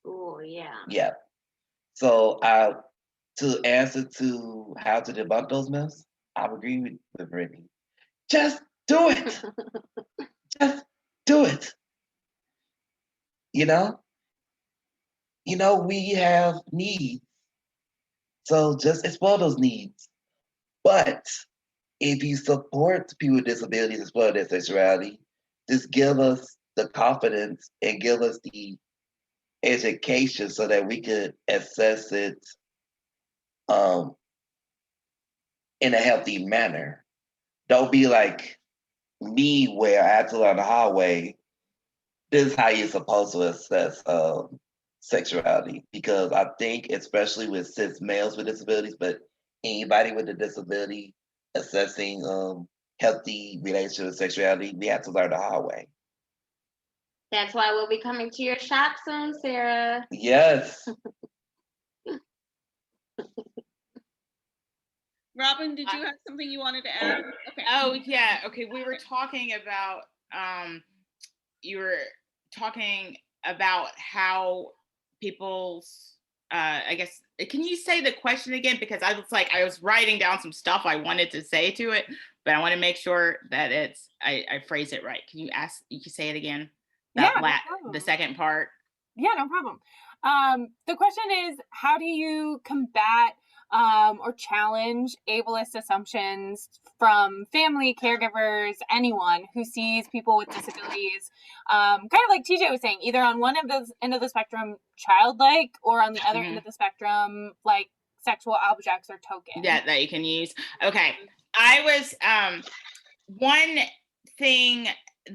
Oh, yeah. Yeah. So to answer to how to debunk those myths, I agree with Brittany. Just do it. Just do it. You know, we have needs. So just explore those needs. But if you support people with disabilities explore their sexuality, just give us the confidence and give us the education so that we could assess it in a healthy manner. Don't be like me where I have to learn the hard way. This is how you're supposed to assess sexuality. Because I think, especially with cis males with disabilities, but anybody with a disability, assessing healthy relationship with sexuality, we have to learn the hard way. That's why we'll be coming to your shop soon, Searah. Yes. Robin, did you have something you wanted to add? Okay. Oh yeah. Okay. We were talking about you were talking about how people's I guess, can you say the question again? Because I was writing down some stuff I wanted to say to it, but I want to make sure that I phrase it right. You can say it again? Yeah, no problem. The second part. Yeah, no problem. The question is, how do you combat or challenge ableist assumptions from family, caregivers, anyone who sees people with disabilities, kind of like TJ was saying, either on one end of the spectrum, childlike, or on the other end of the spectrum, like sexual objects or tokens. Yeah, that you can use. Okay. I was, one thing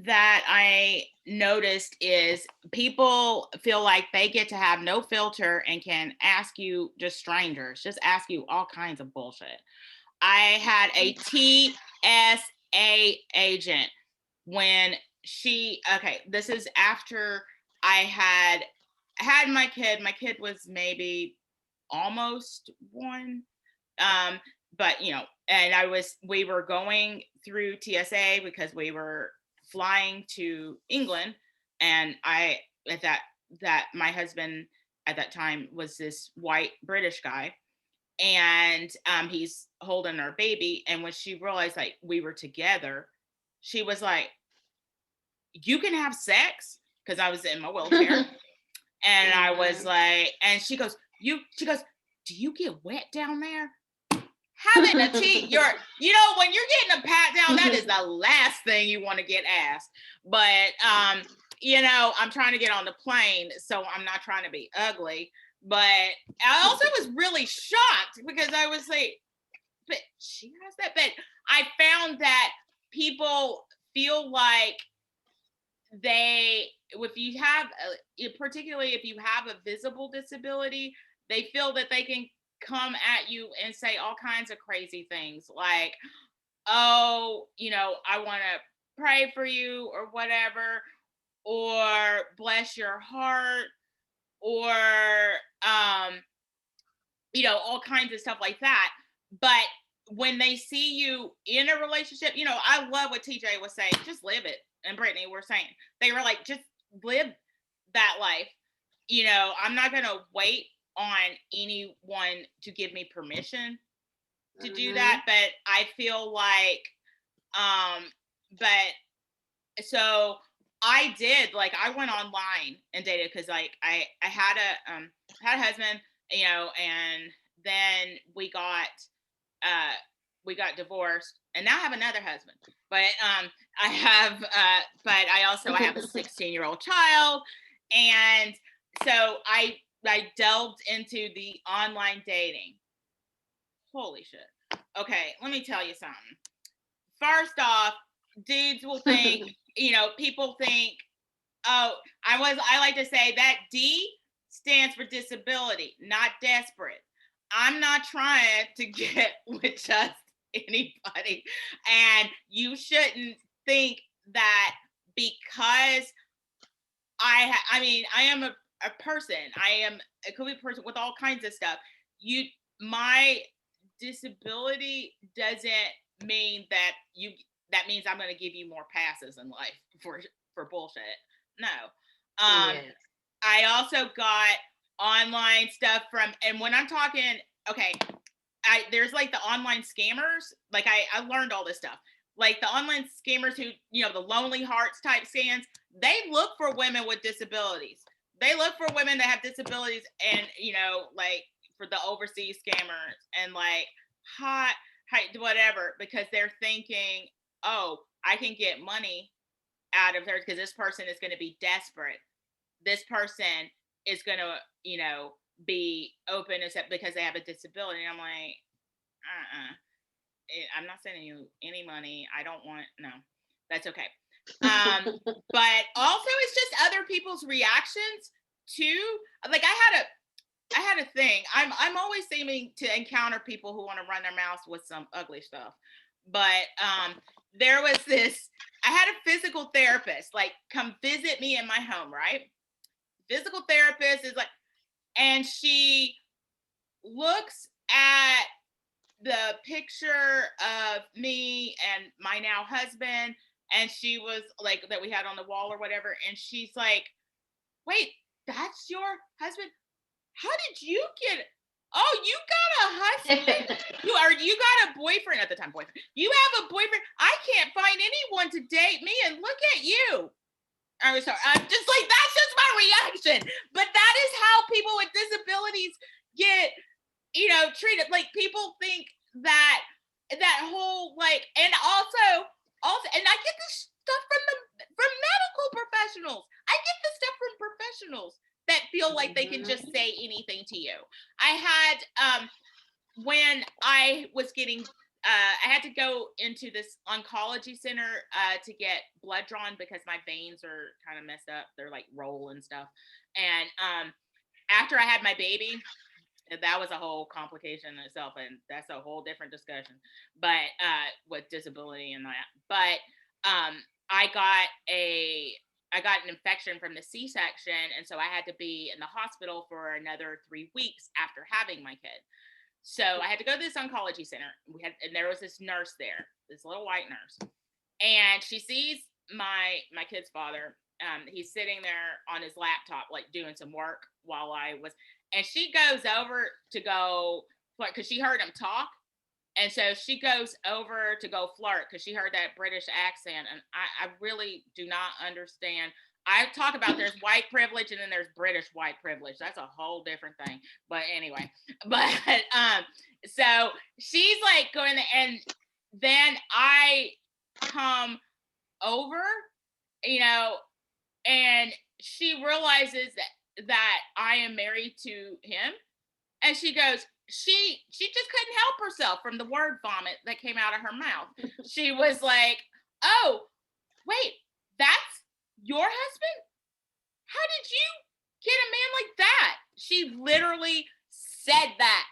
that I noticed is people feel like they get to have no filter and can ask you, just strangers, just ask you all kinds of bullshit. I had a TSA agent when this is after I had my kid. My kid was maybe almost one. But and we were going through TSA because we were flying to England, and my husband at that time was this white British guy, and he's holding our baby. And when she realized like we were together, she was like, "You can have sex," because I was in my wheelchair. And I was like, and she goes, "Do you get wet down there?" Having a when you're getting a pat down, that is the last thing you want to get asked. But I'm trying to get on the plane, so I'm not trying to be ugly. But I also was really shocked because I was like, but she has that. But I found that people feel like particularly if you have a visible disability, they feel that they can come at you and say all kinds of crazy things like, "Oh, I want to pray for you," or whatever, or "bless your heart," or all kinds of stuff like that. But when they see you in a relationship, I love what TJ was saying, just live it. And Brittany were saying, they were like, just live that life. I'm not going to wait on anyone to give me permission to do that. But I feel like, so I did, like, I went online and dated because like I had a husband, and then we got divorced, and now I have another husband. But I have a 16-year-old child, and so I delved into the online dating. Holy shit. Okay, let me tell you something. First off, dudes will think, people think, oh, I like to say that D stands for disability, not desperate. I'm not trying to get with just anybody. And you shouldn't think that because I am a person. I am a complete person with all kinds of stuff. My disability doesn't mean that means I'm going to give you more passes in life for bullshit. No. I also got online stuff and when I'm talking, okay, there's like the online scammers. Like I learned all this stuff. Like the online scammers who, the lonely hearts type scams, they look for women with disabilities. They look for women that have disabilities and, like for the overseas scammers and like hot, whatever, because they're thinking, oh, I can get money out of her because this person is going to be desperate. This person is going to, be open except because they have a disability. And I'm like, I'm not sending you any money. I don't want, no, that's okay. But also it's just other people's reactions to, like, I had a thing. I'm always seeming to encounter people who want to run their mouths with some ugly stuff. but there was this, I had a physical therapist like come visit me in my home, right? Physical therapist is like, and she looks at the picture of me and my now husband, and she was like, that we had on the wall or whatever, and she's like, wait, that's your husband? How did you get it? Oh, you got a husband? You got a boyfriend at the time, boyfriend. You have a boyfriend? I can't find anyone to date me, and look at you. I was sorry. I'm just like, that's just my reaction. But that is how people with disabilities get, treated. Like, people think that whole like, and also, and I get this stuff from medical professionals. I get this stuff from professionals that feel like they can just say anything to you. I had, when I was getting, I had to go into this oncology center to get blood drawn because my veins are kind of messed up. They're like roll and stuff. And after I had my baby, that was a whole complication in itself, and that's a whole different discussion, but with disability and that. But I got an infection from the C-section, and so I had to be in the hospital for another 3 weeks after having my kid. So I had to go to this oncology center. And there was this nurse there, this little white nurse, and she sees my kid's father. He's sitting there on his laptop, like doing some work while I was, and she goes over to go flirt because she heard him talk. And so she goes over to go flirt because she heard that British accent. And I really do not understand. I talk about there's white privilege and then there's British white privilege. That's a whole different thing. But anyway, so she's like going, and then I come over, and she realizes that I am married to him. And she goes, she just couldn't help herself from the word vomit that came out of her mouth. She was like, oh, wait, that's your husband? How did you get a man like that? She literally said that.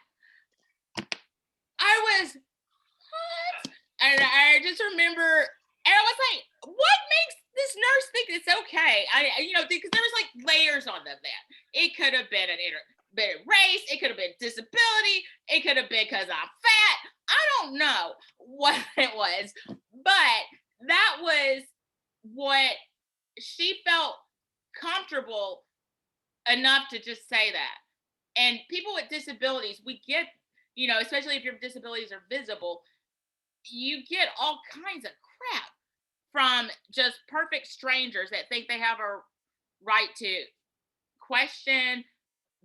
I was, what? And I just remember, and I was like, what makes this nurse think it's okay? Because there was like layers on them that. It could have been race, it could have been disability, it could have been because I'm fat. I don't know what it was, but that was what she felt comfortable enough to just say that. And people with disabilities, we get, especially if your disabilities are visible, you get all kinds of crap from just perfect strangers that think they have a right to question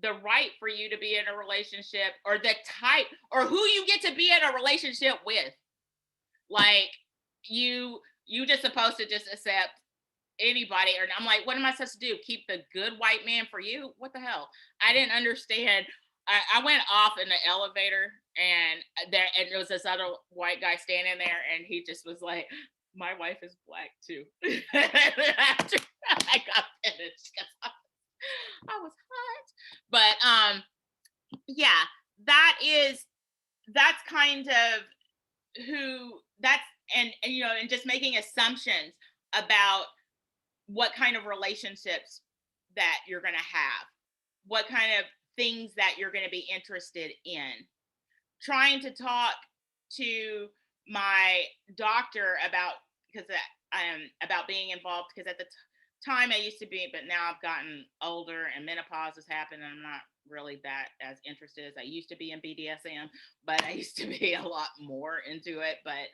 the right for you to be in a relationship, or the type, or who you get to be in a relationship with. Like, you just supposed to just accept anybody. Or I'm like, what am I supposed to do? Keep the good white man for you? What the hell? I didn't understand. I went off in the elevator, and there was this other white guy standing there, and he just was like, my wife is black too. After I got finished, I was hot. But yeah, that's kind of who that's, and and just making assumptions about what kind of relationships that you're going to have, what kind of things that you're going to be interested in. Trying to talk to my doctor about being involved, because at the time I used to be, but now I've gotten older and menopause has happened, and I'm not really that as interested as I used to be in BDSM, but I used to be a lot more into it. But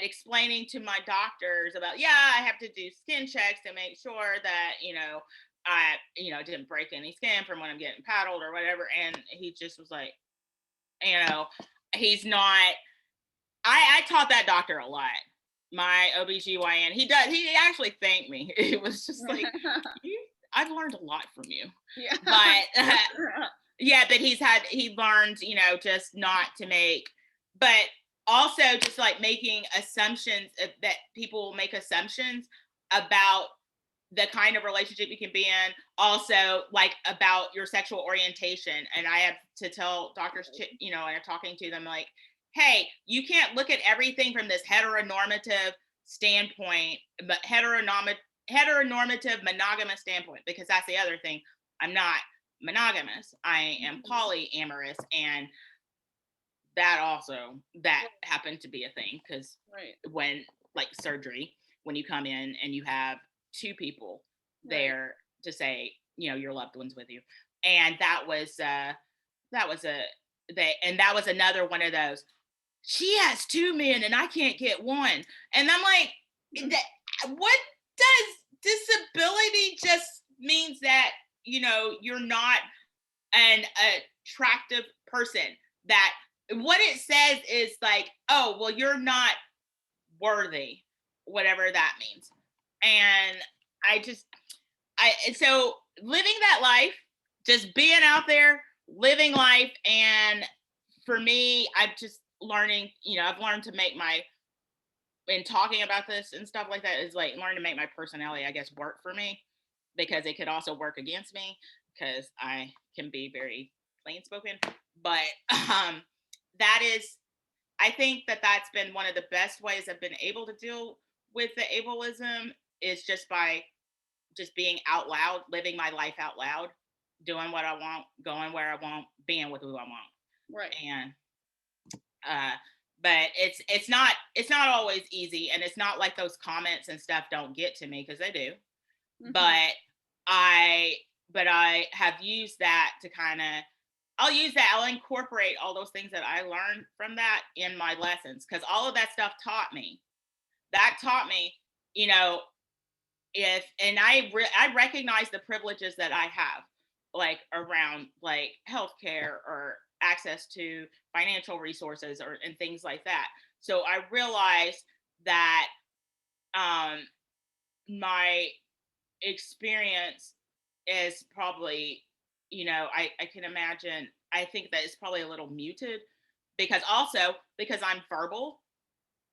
explaining to my doctors about, I have to do skin checks to make sure that, I, didn't break any skin from when I'm getting paddled or whatever. And he just was like, he's not, I taught that doctor a lot. My OBGYN, he actually thanked me. It was just like, I've learned a lot from you. Yeah. But but he learned, just not to make, but also just like making assumptions that people make assumptions about the kind of relationship you can be in, also like about your sexual orientation. And I have to tell doctors, and I'm talking to them like, hey, you can't look at everything from this heteronormative standpoint, but heteronormative monogamous standpoint, because that's the other thing. I'm not monogamous. I am polyamorous, and that happened to be a thing, because when, like, surgery, when you come in and you have two people there to say, your loved ones with you, and that was another one of those, she has two men and I can't get one. And I'm like, what does disability just means that, you're not an attractive person? That what it says is like, oh, well, you're not worthy, whatever that means. And so living that life, just being out there, living life. And for me, I'm just learning, I've learned to make in talking about this and stuff like that, is like learn to make my personality, I guess, work for me, because it could also work against me, because I can be very plain spoken. But I think that's been one of the best ways I've been able to deal with the ableism, is just by just being out loud, living my life out loud, doing what I want, going where I want, being with who I want. Right. And but it's not always easy, and it's not like those comments and stuff don't get to me, because they do. Mm-hmm. But I have used that to I'll incorporate all those things that I learned from that in my lessons, because all of that stuff taught me, I recognize the privileges that I have, like around like healthcare or access to financial resources and things like that. So I realized that my experience is probably, I can imagine, I think that it's probably a little muted, because I'm verbal,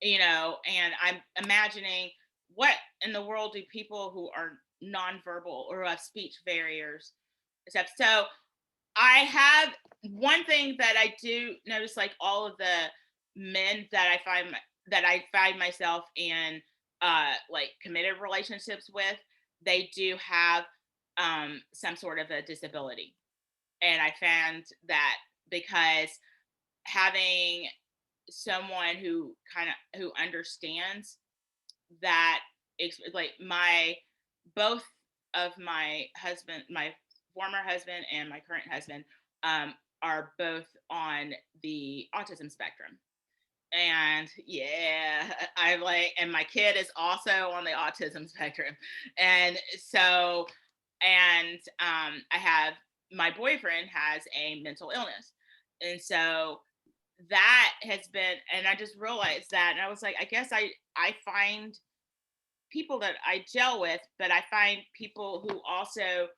and I'm imagining, what in the world do people who are nonverbal or have speech barriers accept? So I have one thing that I do notice, like all of the men that I find myself in like committed relationships with, they do have some sort of a disability. And I found that, because having someone who understands that, like both of my former husband and my current husband are both on the autism spectrum. And and my kid is also on the autism spectrum. And so, I have, my boyfriend has a mental illness. And so that has been, and I just realized that, and I was like, I guess I find people that I gel with, but I find people who also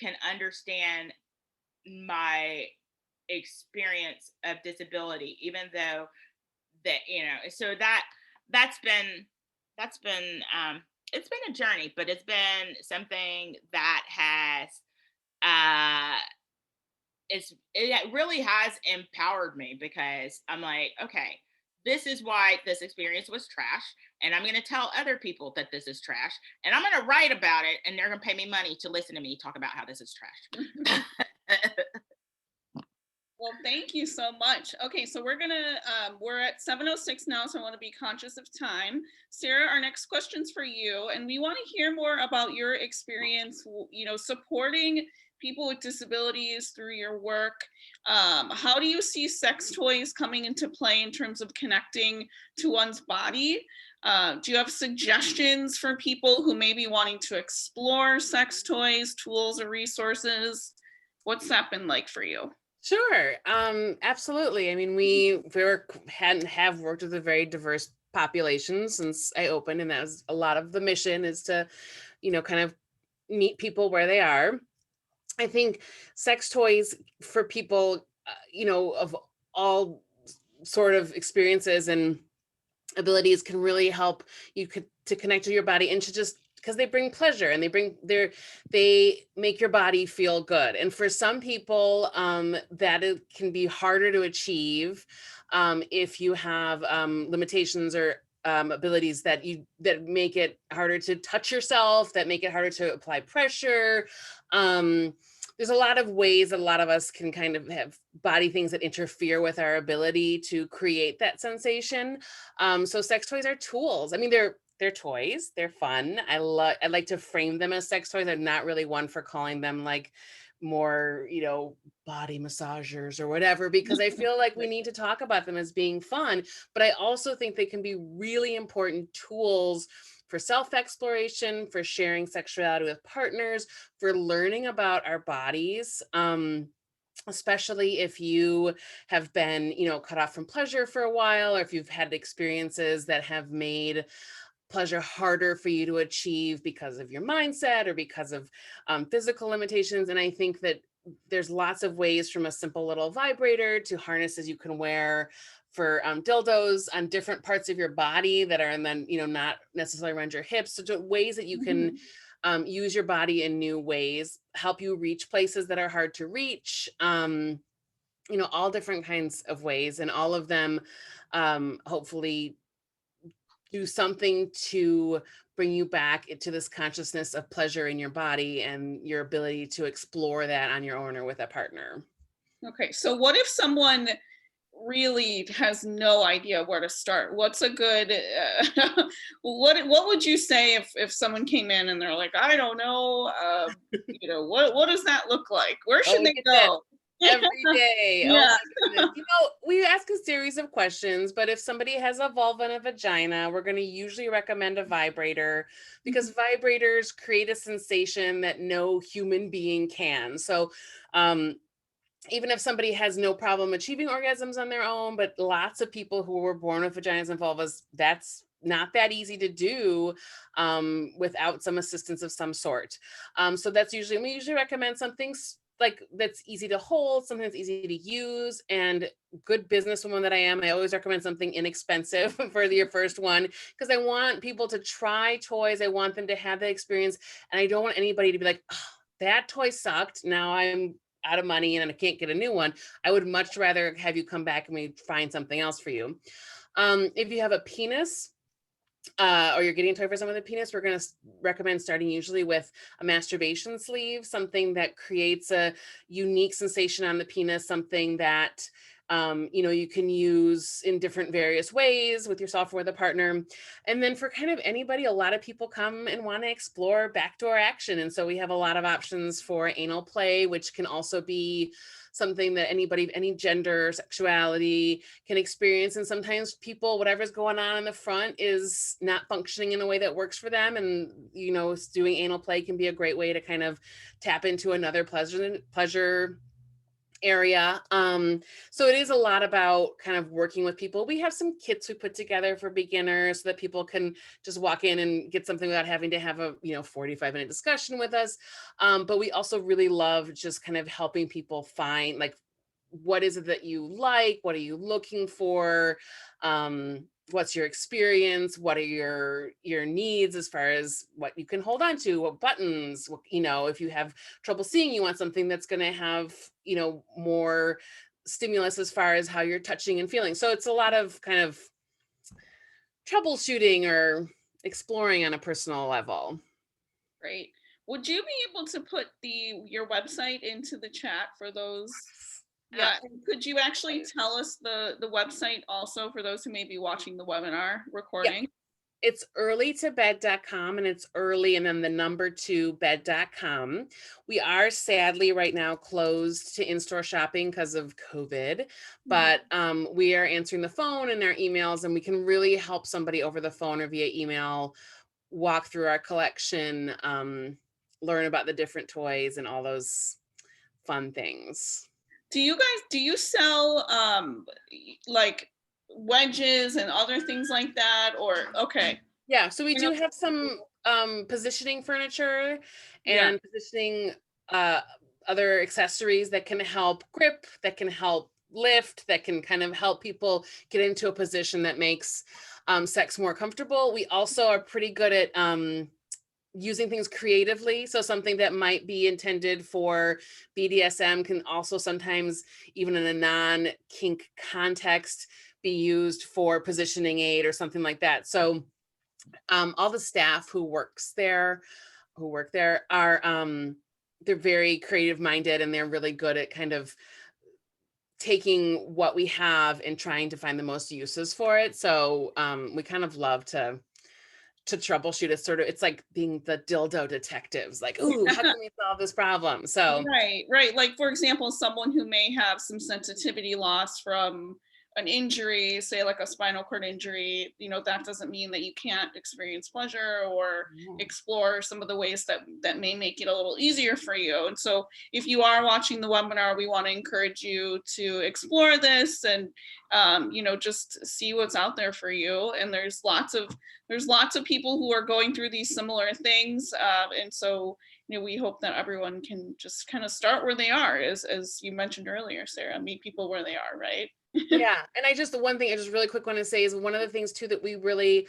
can understand my experience of disability, even though that, so that's been it's been a journey, but it's been something that has it really has empowered me, because I'm like, okay, this is why this experience was trash, and I'm going to tell other people that this is trash, and I'm going to write about it, and they're going to pay me money to listen to me talk about how this is trash. Well, thank you so much. Okay, so we're at 7:06 now, so I want to be conscious of time. Searah, our next question's for you, and we want to hear more about your experience, supporting people with disabilities through your work. How do you see sex toys coming into play in terms of connecting to one's body? Do you have suggestions for people who may be wanting to explore sex toys, tools, or resources? What's that been like for you? Sure. Absolutely. I mean, we have worked with a very diverse population since I opened, and that was a lot of the mission, is to, kind of meet people where they are. I think sex toys for people, of all sort of experiences and abilities can really help you to connect to your body, and to just because they bring pleasure and they make your body feel good. And for some people, that it can be harder to achieve if you have limitations or abilities that make it harder to touch yourself, that make it harder to apply pressure. There's a lot of ways that a lot of us can kind of have body things that interfere with our ability to create that sensation. So sex toys are tools. I mean, they're toys. They're fun. I like to frame them as sex toys. I'm not really one for calling them like more, body massagers or whatever, because I feel like we need to talk about them as being fun. But I also think they can be really important tools for self-exploration, for sharing sexuality with partners, for learning about our bodies. Especially if you have been, cut off from pleasure for a while, or if you've had experiences that have made pleasure harder for you to achieve because of your mindset or because of physical limitations. And I think that there's lots of ways, from a simple little vibrator to harnesses you can wear for dildos on different parts of your body that are, and then, not necessarily around your hips. So to ways that you can use your body in new ways, help you reach places that are hard to reach, all different kinds of ways, and all of them hopefully do something to bring you back into this consciousness of pleasure in your body and your ability to explore that on your own or with a partner. Okay, so what if someone really has no idea where to start? What's a good what would you say if someone came in and they're like, I don't know, what does that look like? Where should they go? Every day. Yeah. Oh my goodness. We ask a series of questions, but if somebody has a vulva and a vagina, we're going to usually recommend a vibrator, because vibrators create a sensation that no human being can. So even if somebody has no problem achieving orgasms on their own, but lots of people who were born with vaginas and vulvas, that's not that easy to do without some assistance of some sort. So we usually recommend something like that's easy to hold, something that's easy to use. And good businesswoman that I am, I always recommend something inexpensive for your first one, because I want people to try toys. I want them to have the experience, and I don't want anybody to be like, oh, that toy sucked, now I'm out of money and I can't get a new one. I would much rather have you come back and we find something else for you. If you have a penis, or you're getting a toy for someone with a penis, we're going to recommend starting usually with a masturbation sleeve, something that creates a unique sensation on the penis, something that you can use in different various ways with yourself or with a partner. And then for kind of anybody, a lot of people come and want to explore backdoor action. And so we have a lot of options for anal play, which can also be something that anybody of any gender, sexuality can experience. And sometimes people, whatever's going on in the front is not functioning in a way that works for them. And, doing anal play can be a great way to kind of tap into another pleasure area. So it is a lot about kind of working with people. We have some kits we put together for beginners so that people can just walk in and get something without having to have a 45-minute discussion with us. But we also really love just kind of helping people find, like, what is it that you like? What are you looking for? What's your experience? What are your needs as far as what you can hold on to, what buttons, if you have trouble seeing, you want something that's going to have, more stimulus as far as how you're touching and feeling. So it's a lot of kind of troubleshooting or exploring on a personal level. Great. Would you be able to put your website into the chat for those? Yeah, and could you actually tell us the website also for those who may be watching the webinar recording? Yeah. It's earlytobed.com, and it's early and then the number 2 bed.com. We are sadly right now closed to in-store shopping because of COVID, but we are answering the phone and our emails, and we can really help somebody over the phone or via email walk through our collection, learn about the different toys and all those fun things. Do you sell like wedges and other things like that, or okay? Yeah, so we do have some positioning furniture and positioning other accessories that can help grip, that can help lift, that can kind of help people get into a position that makes sex more comfortable. We also are pretty good at using things creatively. So something that might be intended for BDSM can also sometimes, even in a non-kink context, be used for positioning aid or something like that. So all the staff who work there are they're very creative minded, and they're really good at kind of taking what we have and trying to find the most uses for it. So we kind of love to troubleshoot. It's like being the dildo detectives, like, ooh, how can we solve this problem? So right. Like, for example, someone who may have some sensitivity loss from an injury, say like a spinal cord injury, that doesn't mean that you can't experience pleasure or explore some of the ways that may make it a little easier for you. And so if you are watching the webinar, we want to encourage you to explore this and just see what's out there for you. And there's lots of people who are going through these similar things, and so we hope that everyone can just kind of start where they are, as you mentioned earlier, Searah, meet people where they are, right? Yeah. And the one thing I just really quick want to say is one of the things too that we really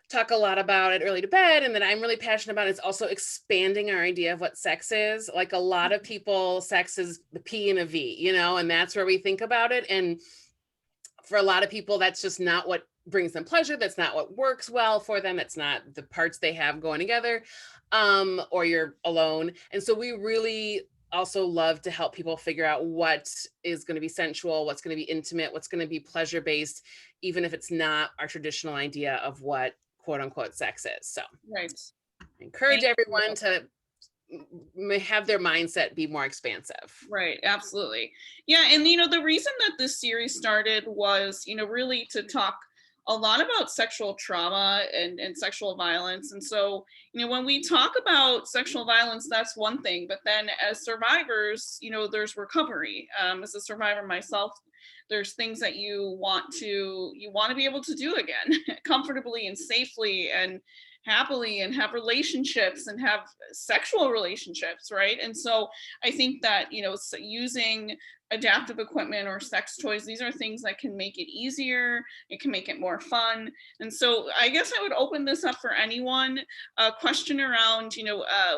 talk a lot about at Early to Bed, and that I'm really passionate about, is also expanding our idea of what sex is. Like, a lot of people, sex is the P and a V, and that's where we think about it. And for a lot of people, that's just not what brings them pleasure. That's not what works well for them. It's not the parts they have going together, or you're alone. And so we really also love to help people figure out what is going to be sensual, what's going to be intimate, what's going to be pleasure-based, even if it's not our traditional idea of what quote unquote sex is. So right. I encourage everyone to have their mindset be more expansive. Right, absolutely. Yeah, and the reason that this series started was, really to talk a lot about sexual trauma and sexual violence. And so, when we talk about sexual violence, that's one thing, but then as survivors, there's recovery. As a survivor myself, there's things that you want to be able to do again comfortably and safely and happily, and have relationships and have sexual relationships, right? And so I think that using adaptive equipment or sex toys, these are things that can make it easier, it can make it more fun. And so I guess I would open this up for anyone. A question around,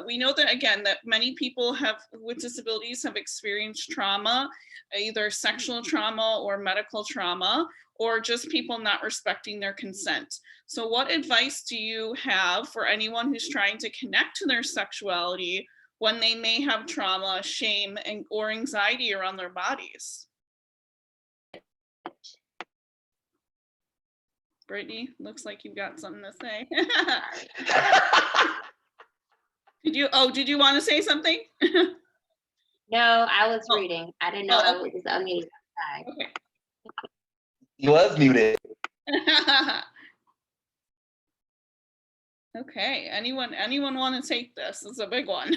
we know that, again, that many people with disabilities have experienced trauma, either sexual trauma or medical trauma, or just people not respecting their consent. So what advice do you have for anyone who's trying to connect to their sexuality when they may have trauma, shame, or anxiety around their bodies? Brittany, looks like you've got something to say. Did you want to say something? No, I was reading. I didn't know I was unmuted. Okay. He was muted. Okay, anyone want to take this? This is a big one.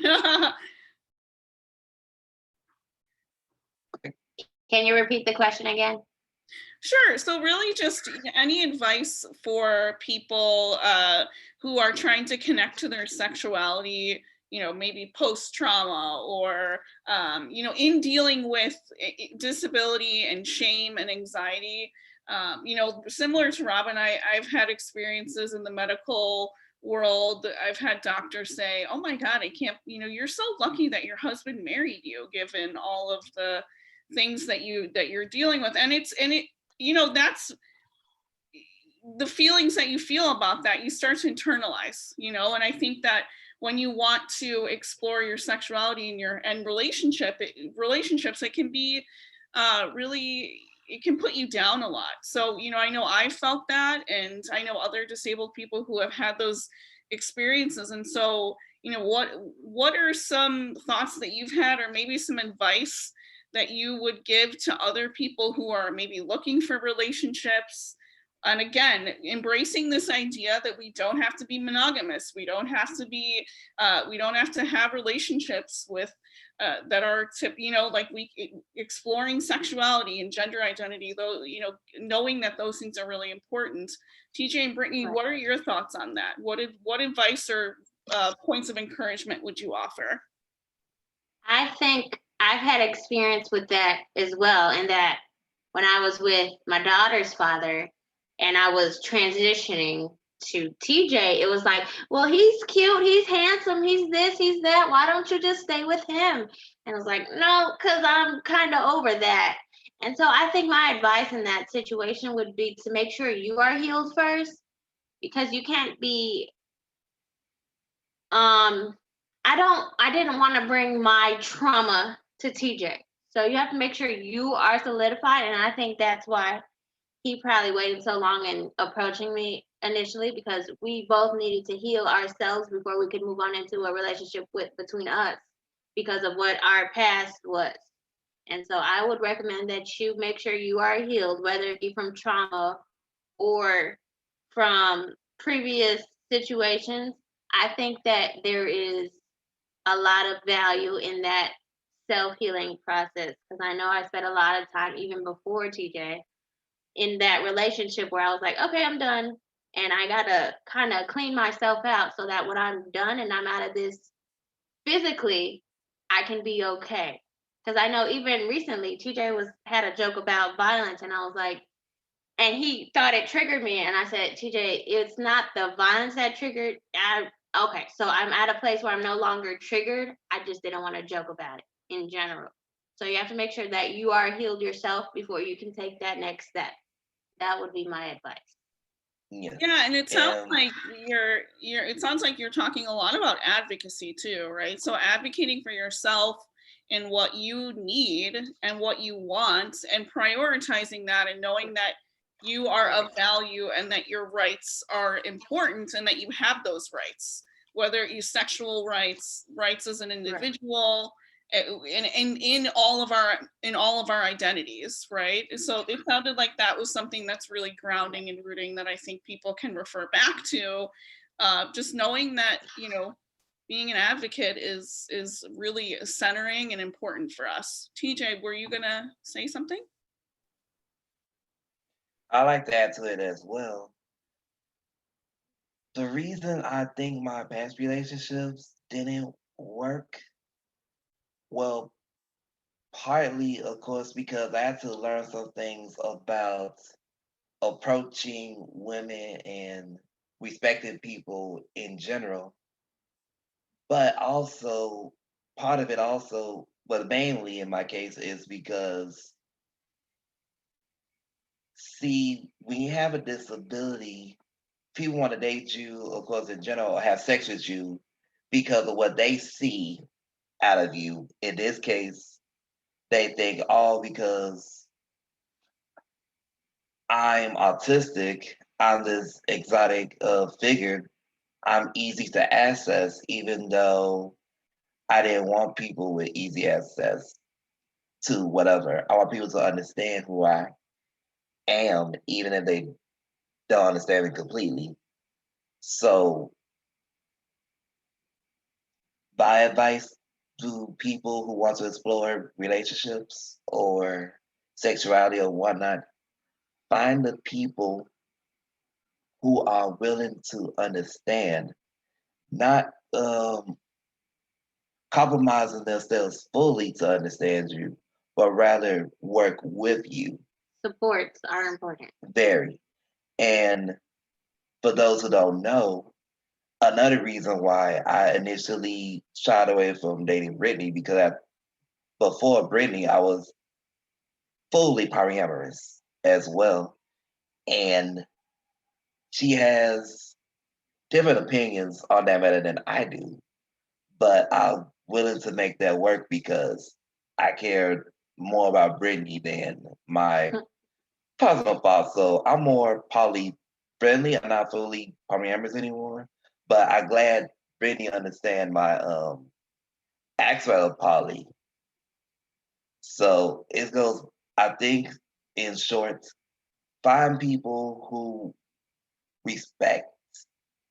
Can you repeat the question again? Sure. So really just any advice for people who are trying to connect to their sexuality, maybe post-trauma, or, in dealing with disability and shame and anxiety. Similar to Robin, I've had experiences in the medical world. I've had doctors say, oh my God, I can't, you're so lucky that your husband married you, given all of the things that you're dealing with. And that's the feelings that you feel about that, you start to internalize, and I think that when you want to explore your sexuality and relationships, it can be really, it can put you down a lot. So, I know I felt that, and I know other disabled people who have had those experiences. And so, what are some thoughts that you've had, or maybe some advice that you would give to other people who are maybe looking for relationships? And again, embracing this idea that we don't have to be monogamous. We don't have to be, we don't have to have relationships with that are, like exploring sexuality and gender identity, though, knowing that those things are really important. TJ and Brittany, what are your thoughts on that? What advice or points of encouragement would you offer? I think I've had experience with that as well, in that when I was with my daughter's father and I was transitioning, to TJ, it was like, well, he's cute, he's handsome, he's this, he's that. Why don't you just stay with him? And I was like, no, because I'm kind of over that. And so I think my advice in that situation would be to make sure you are healed first, because you can't be, I didn't want to bring my trauma to TJ. So you have to make sure you are solidified. And I think that's why he probably waited so long in approaching me initially, because we both needed to heal ourselves before we could move on into a relationship between us, because of what our past was. And so I would recommend that you make sure you are healed, whether it be from trauma or from previous situations. I think that there is a lot of value in that self-healing process, because I know I spent a lot of time even before TJ in that relationship where I was like, okay, I'm done. And I got to kind of clean myself out so that when I'm done and I'm out of this physically, I can be okay. Because I know even recently, TJ had a joke about violence, and I was like, and he thought it triggered me. And I said, TJ, it's not the violence that triggered. Okay, so I'm at a place where I'm no longer triggered. I just didn't want to joke about it in general. So you have to make sure that you are healed yourself before you can take that next step. That would be my advice. Yeah, and it sounds like it sounds like you're talking a lot about advocacy too, right? So advocating for yourself and what you need and what you want, and prioritizing that, and knowing that you are of value and that your rights are important and that you have those rights, whether you sexual rights as an individual, in all of our identities, right? So it sounded like that was something that's really grounding and rooting that I think people can refer back to, just knowing that, you know, being an advocate is really centering and important for us. TJ, were you gonna say something? I like to add to it as well. The reason I think my past relationships didn't work, well, partly, of course, because I had to learn some things about approaching women and respecting people in general. But also, part of it also, but mainly in my case, is because, see, when you have a disability, people want to date you, of course, in general, or have sex with you because of what they see out of you. In this case, they think, oh, because I'm autistic, I'm this exotic figure, I'm easy to access, even though I didn't want people with easy access to whatever. I want people to understand who I am, even if they don't understand me completely. So, my advice to people who want to explore relationships or sexuality or whatnot, find the people who are willing to understand, not compromising themselves fully to understand you, but rather work with you. Supports are important. Very. And for those who don't know, another reason why I initially shied away from dating Brittany, because before Brittany, I was fully polyamorous as well. And she has different opinions on that matter than I do. But I'm willing to make that work because I cared more about Brittany than my personal thoughts. So I'm more poly-friendly. I'm not fully polyamorous anymore. But I'm glad Brittany understand my aspect of poly. So it goes, I think, in short, find people who respect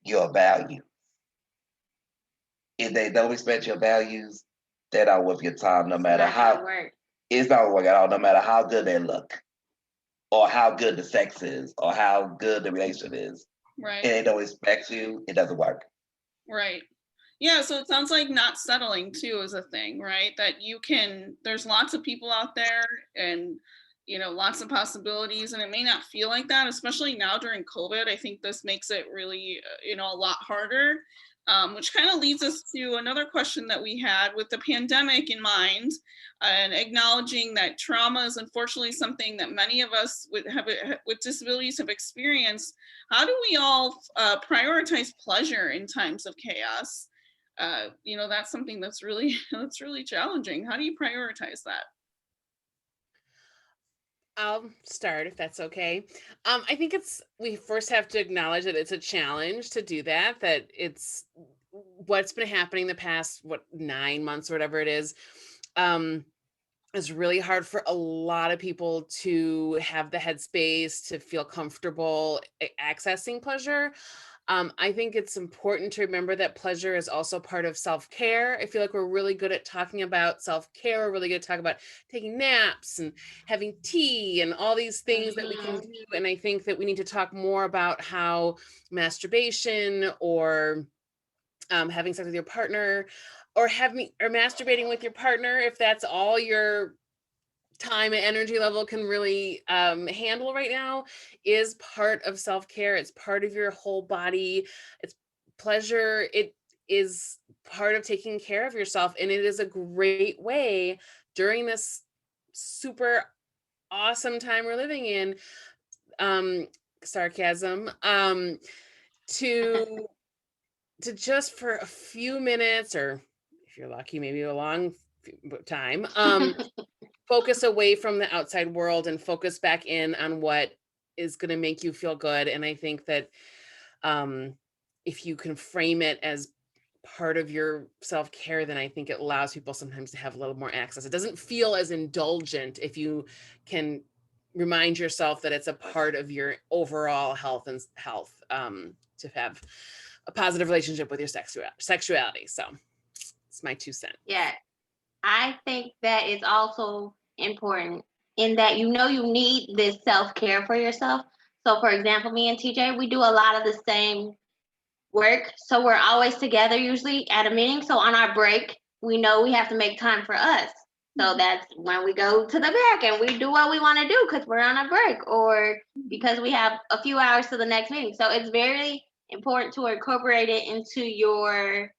your values. If they don't respect your values, they're not worth your time, no matter how. It's not gonna work at all, no matter how good they look, or how good the sex is, or how good the relationship is. Right. And they don't respect you, it doesn't work. Right. Yeah, so it sounds like not settling too is a thing, right? That you can, there's lots of people out there, and lots of possibilities, and it may not feel like that, especially now during COVID. I think this makes it really, a lot harder, which kind of leads us to another question that we had with the pandemic in mind, and acknowledging that trauma is unfortunately something that many of us with disabilities have experienced. How do we all prioritize pleasure in times of chaos? That's something that's really challenging. How do you prioritize that? I'll start if that's okay. I think we first have to acknowledge that it's a challenge to do that it's what's been happening the past, 9 months or whatever it is really hard for a lot of people to have the headspace to feel comfortable accessing pleasure. I think it's important to remember that pleasure is also part of self-care. I feel like we're really good at talking about self-care. We're really good at talking about taking naps and having tea and all these things that we can do. And I think that we need to talk more about how masturbation or having sex with your partner or masturbating with your partner, if that's all your time and energy level can really handle right now, is part of self-care. It's part of your whole body. It's pleasure. It is part of taking care of yourself. And it is a great way during this super awesome time we're living in, sarcasm, to just for a few minutes, or if you're lucky, maybe a long time, focus away from the outside world and focus back in on what is going to make you feel good. And I think that if you can frame it as part of your self-care, then I think it allows people sometimes to have a little more access. It doesn't feel as indulgent if you can remind yourself that it's a part of your overall health to have a positive relationship with your sexuality. So it's my 2 cents. Yeah. I think that it's also important in that you need this self-care for yourself. So for example, me and TJ, we do a lot of the same work. So we're always together usually at a meeting. So on our break, we know we have to make time for us. So that's when we go to the back and we do what we want to do because we're on a break or because we have a few hours to the next meeting. So it's very important to incorporate it into your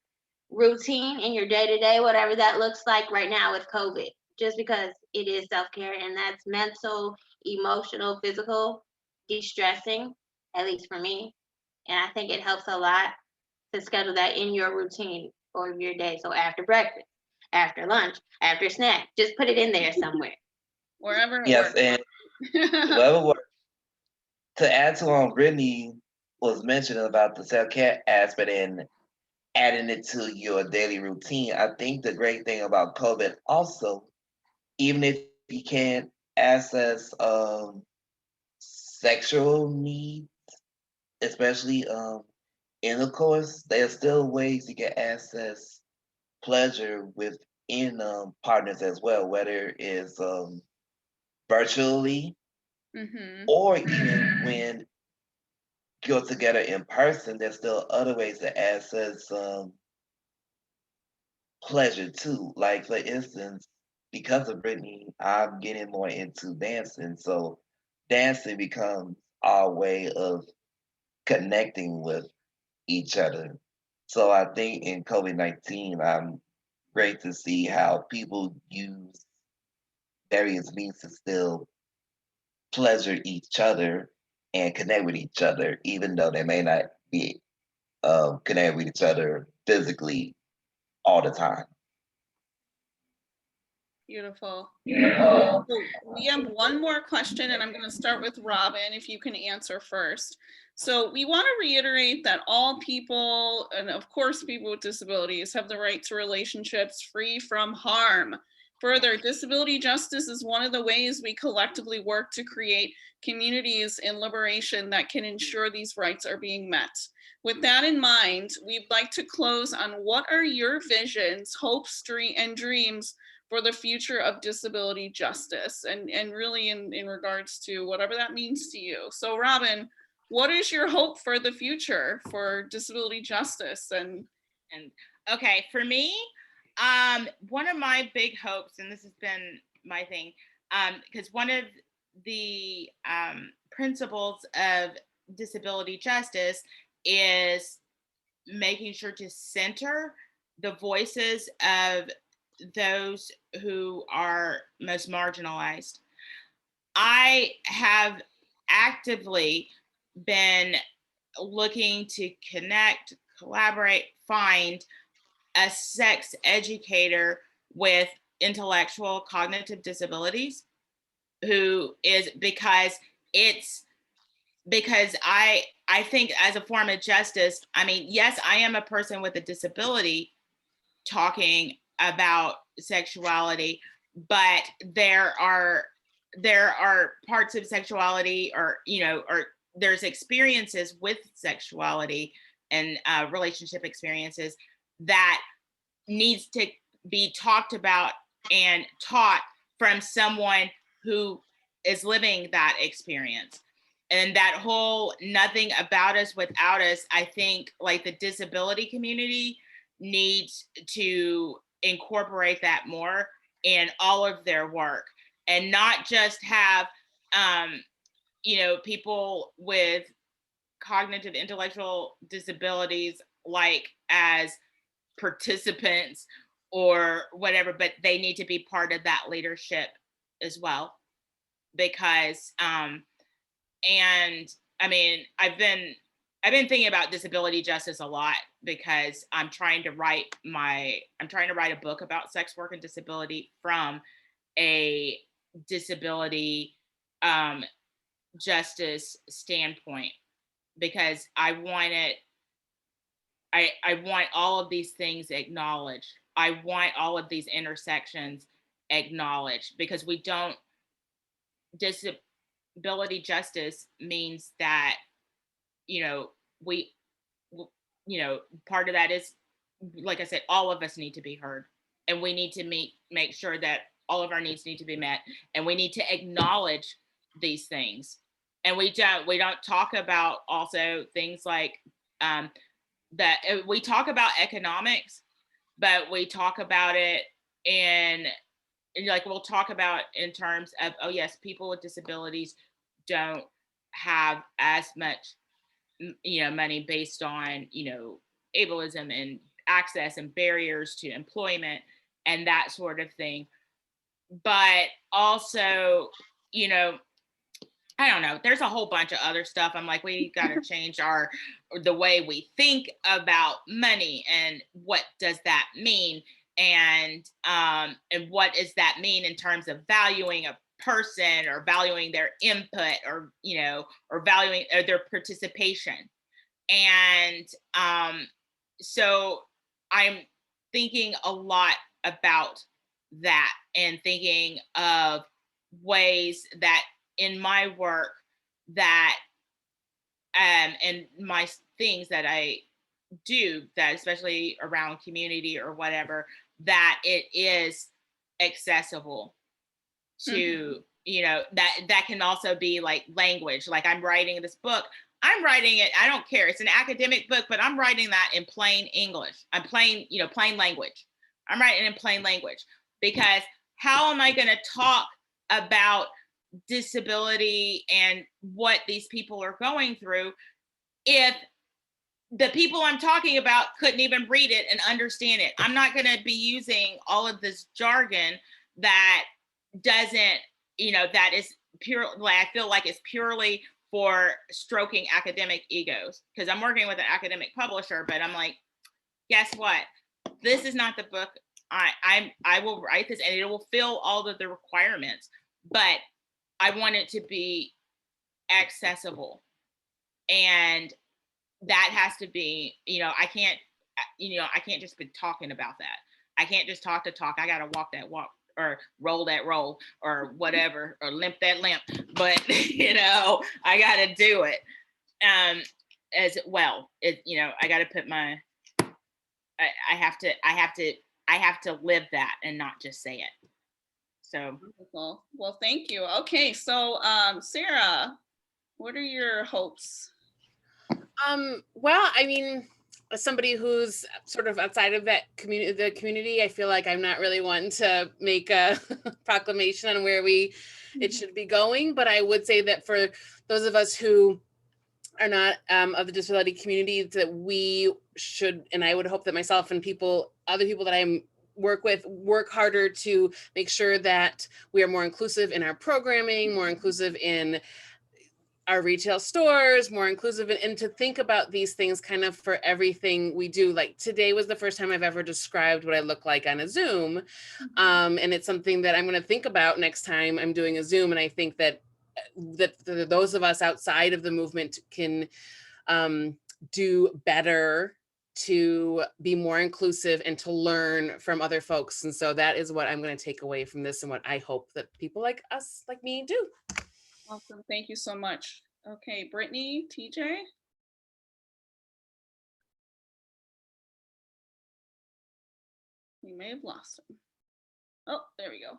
routine in your day-to-day, whatever that looks like right now with COVID, just because it is self-care, and that's mental, emotional, physical, de-stressing, at least for me. And I think it helps a lot to schedule that in your routine or your day. So after breakfast, after lunch, after snack, just put it in there somewhere. Wherever it Yes, works. and wherever works. To add to what Brittany was mentioning about the self-care aspect and adding it to your daily routine, I think the great thing about COVID also, even if you can't access sexual needs, especially intercourse, there's still ways you can access pleasure within partners as well, whether it's virtually or even when go together in person. There's still other ways to access pleasure too. Like for instance, because of Brittany, I'm getting more into dancing. So dancing becomes our way of connecting with each other. So I think in COVID-19, I'm great to see how people use various means to still pleasure each other and connect with each other, even though they may not be connected with each other physically all the time. Beautiful. So we have one more question, and I'm going to start with Robin, if you can answer first. So we want to reiterate that all people, and of course people with disabilities, have the right to relationships free from harm. Further, disability justice is one of the ways we collectively work to create communities in liberation that can ensure these rights are being met. With that in mind, we'd like to close on what are your visions, hopes, and dreams for the future of disability justice, and really in regards to whatever that means to you. So Robin, what is your hope for the future for disability justice? And okay, for me, one of my big hopes, and this has been my thing, because one of the principles of disability justice is making sure to center the voices of those who are most marginalized. I have actively been looking to connect, collaborate, find a sex educator with intellectual cognitive disabilities who is because I think as a form of justice, I mean, yes, I am a person with a disability talking about sexuality, but there are parts of sexuality, or there's experiences with sexuality and relationship experiences that needs to be talked about and taught from someone who is living that experience. And that whole nothing about us without us, I think like the disability community needs to incorporate that more in all of their work, and not just have people with cognitive intellectual disabilities like as participants or whatever, but they need to be part of that leadership as well. Because and I mean, I've been thinking about disability justice a lot because I'm trying to write a book about sex work and disability from a disability justice standpoint, because I want all of these things acknowledged. I want all of these intersections acknowledged, because disability justice means that, we, part of that is, like I said, all of us need to be heard, and we need to make sure that all of our needs need to be met, and we need to acknowledge these things. And we don't talk about also things like that we talk about economics, but we talk about it in like we'll talk about in terms of, oh yes, people with disabilities don't have as much money based on ableism and access and barriers to employment and that sort of thing. But also, I don't know, there's a whole bunch of other stuff. I'm like, we got to change the way we think about money, and what does that mean, and what does that mean in terms of valuing a person, or valuing their input, or or valuing their participation. And so I'm thinking a lot about that, and thinking of ways that in my work that and my things that I do, that especially around community or whatever, that it is accessible to that can also be like language. Like I'm writing this book, I'm writing it, I don't care, it's an academic book, but I'm writing that in plain English. I'm plain language. I'm writing in plain language, because how am I going to talk about disability and what these people are going through if the people I'm talking about couldn't even read it and understand it? I'm not going to be using all of this jargon that doesn't, that is pure, like I feel like it's purely for stroking academic egos, because I'm working with an academic publisher, but I'm like, guess what? This is not the book. I will write this and it will fill all of the requirements, but I want it to be accessible. And that has to be, I can't just be talking about that. I can't just talk to talk. I got to walk that walk, or roll that roll, or whatever, or limp that limp. But, I got to do it as well. I got to put I have to live that and not just say it. So. Well, thank you. Okay. So, Searah, what are your hopes? Well, I mean, as somebody who's sort of outside of the community, I feel like I'm not really one to make a proclamation on where we it should be going. But I would say that for those of us who are not of the disability community, that we should, and I would hope that myself and other people that I work with, work harder to make sure that we are more inclusive in our programming, more inclusive in our retail stores, more inclusive, and to think about these things kind of for everything we do. Like today was the first time I've ever described what I look like on a Zoom. And it's something that I'm going to think about next time I'm doing a Zoom. And I think that those of us outside of the movement can do better to be more inclusive and to learn from other folks. And so that is what I'm going to take away from this, and what I hope that people like us, like me, do. Awesome. Thank you so much. Okay, Brittany, TJ. We may have lost him. Oh, there we go.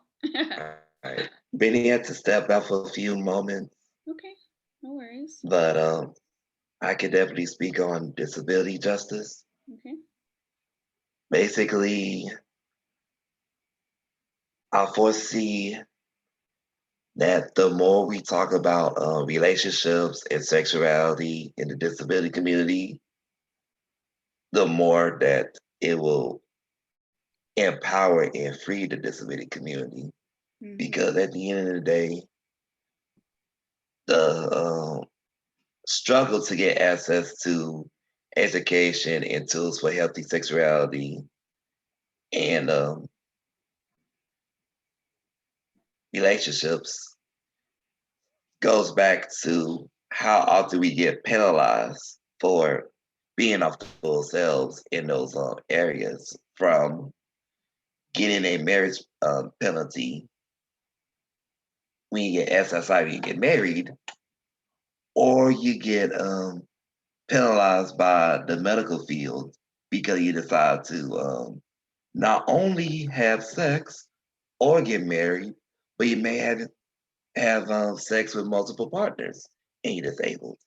All right. Brittany had to step out for a few moments, Okay, no worries. but I could definitely speak on disability justice. Okay. Basically, I foresee that the more we talk about relationships and sexuality in the disability community, the more that it will empower and free the disability community. Mhm. Because at the end of the day, the struggle to get access to education and tools for healthy sexuality and relationships goes back to how often we get penalized for being our full selves in those areas, from getting a marriage penalty when you get SSI when you get married, or you get penalized by the medical field because you decide to not only have sex or get married, but you may have sex with multiple partners and you're disabled.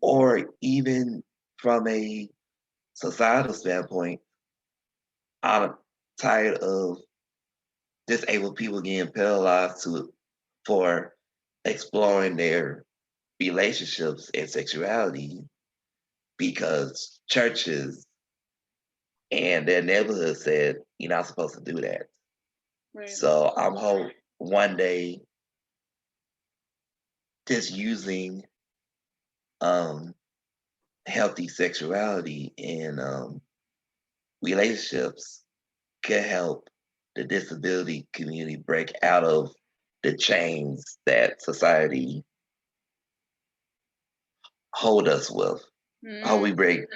Or even from a societal standpoint, I'm tired of disabled people getting penalized for exploring their relationships and sexuality because churches and their neighborhood said you're not supposed to do that. Right. So I'm hope one day just using healthy sexuality in relationships can help the disability community break out of the chains that society hold us with. How we break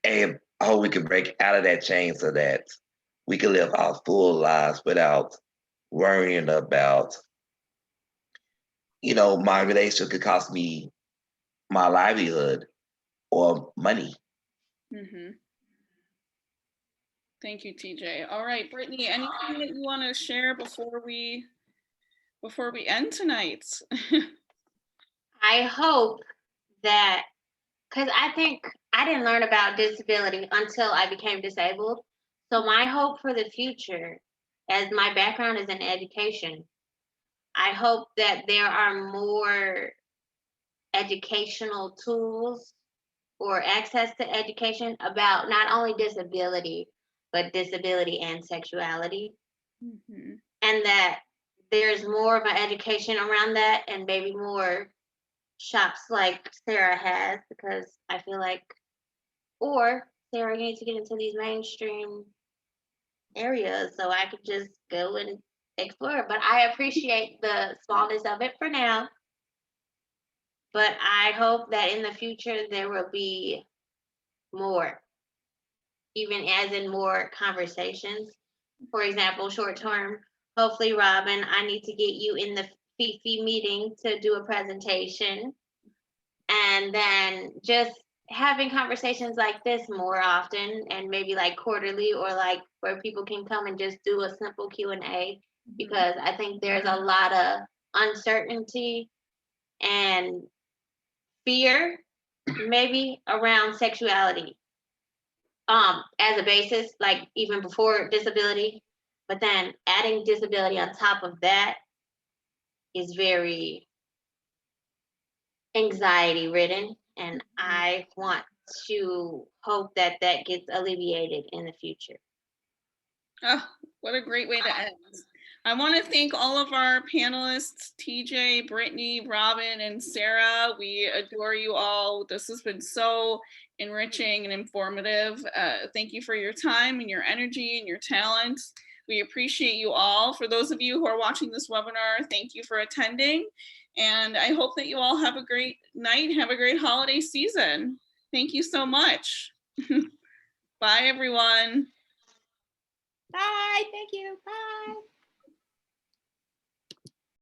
and how we can break out of that chain so that we can live our full lives without worrying about, my relationship could cost me my livelihood or money. Mm-hmm. Thank you, TJ. All right, Brittany, anything that you want to share before we end tonight? I hope that, because I think I didn't learn about disability until I became disabled. So my hope for the future, as my background is in education, I hope that there are more educational tools or access to education about not only disability, but disability and sexuality. Mm-hmm. And that there's more of an education around that, and maybe more shops like Searah has, because I feel like, or Searah needs to get into these mainstream areas so I could just go and explore. But I appreciate the smallness of it for now. But I hope that in the future there will be more, even as in more conversations. For example, short term, hopefully, Robin, I need to get you in the FIFI meeting to do a presentation. And then just having conversations like this more often, and maybe like quarterly, or like where people can come and just do a simple Q&A, because I think there's a lot of uncertainty and fear maybe around sexuality as a basis, like even before disability, but then adding disability on top of that, is very anxiety ridden, and I want to hope that that gets alleviated in the future. Oh, what a great way to end. I want to thank all of our panelists, TJ, Brittany, Robin, and Searah. We adore you all. This has been so enriching and informative. Thank you for your time and your energy and your talent. We appreciate you all. For those of you who are watching this webinar, thank you for attending. And I hope that you all have a great night, have a great holiday season. Thank you so much. Bye, everyone. Bye. Thank you. Bye.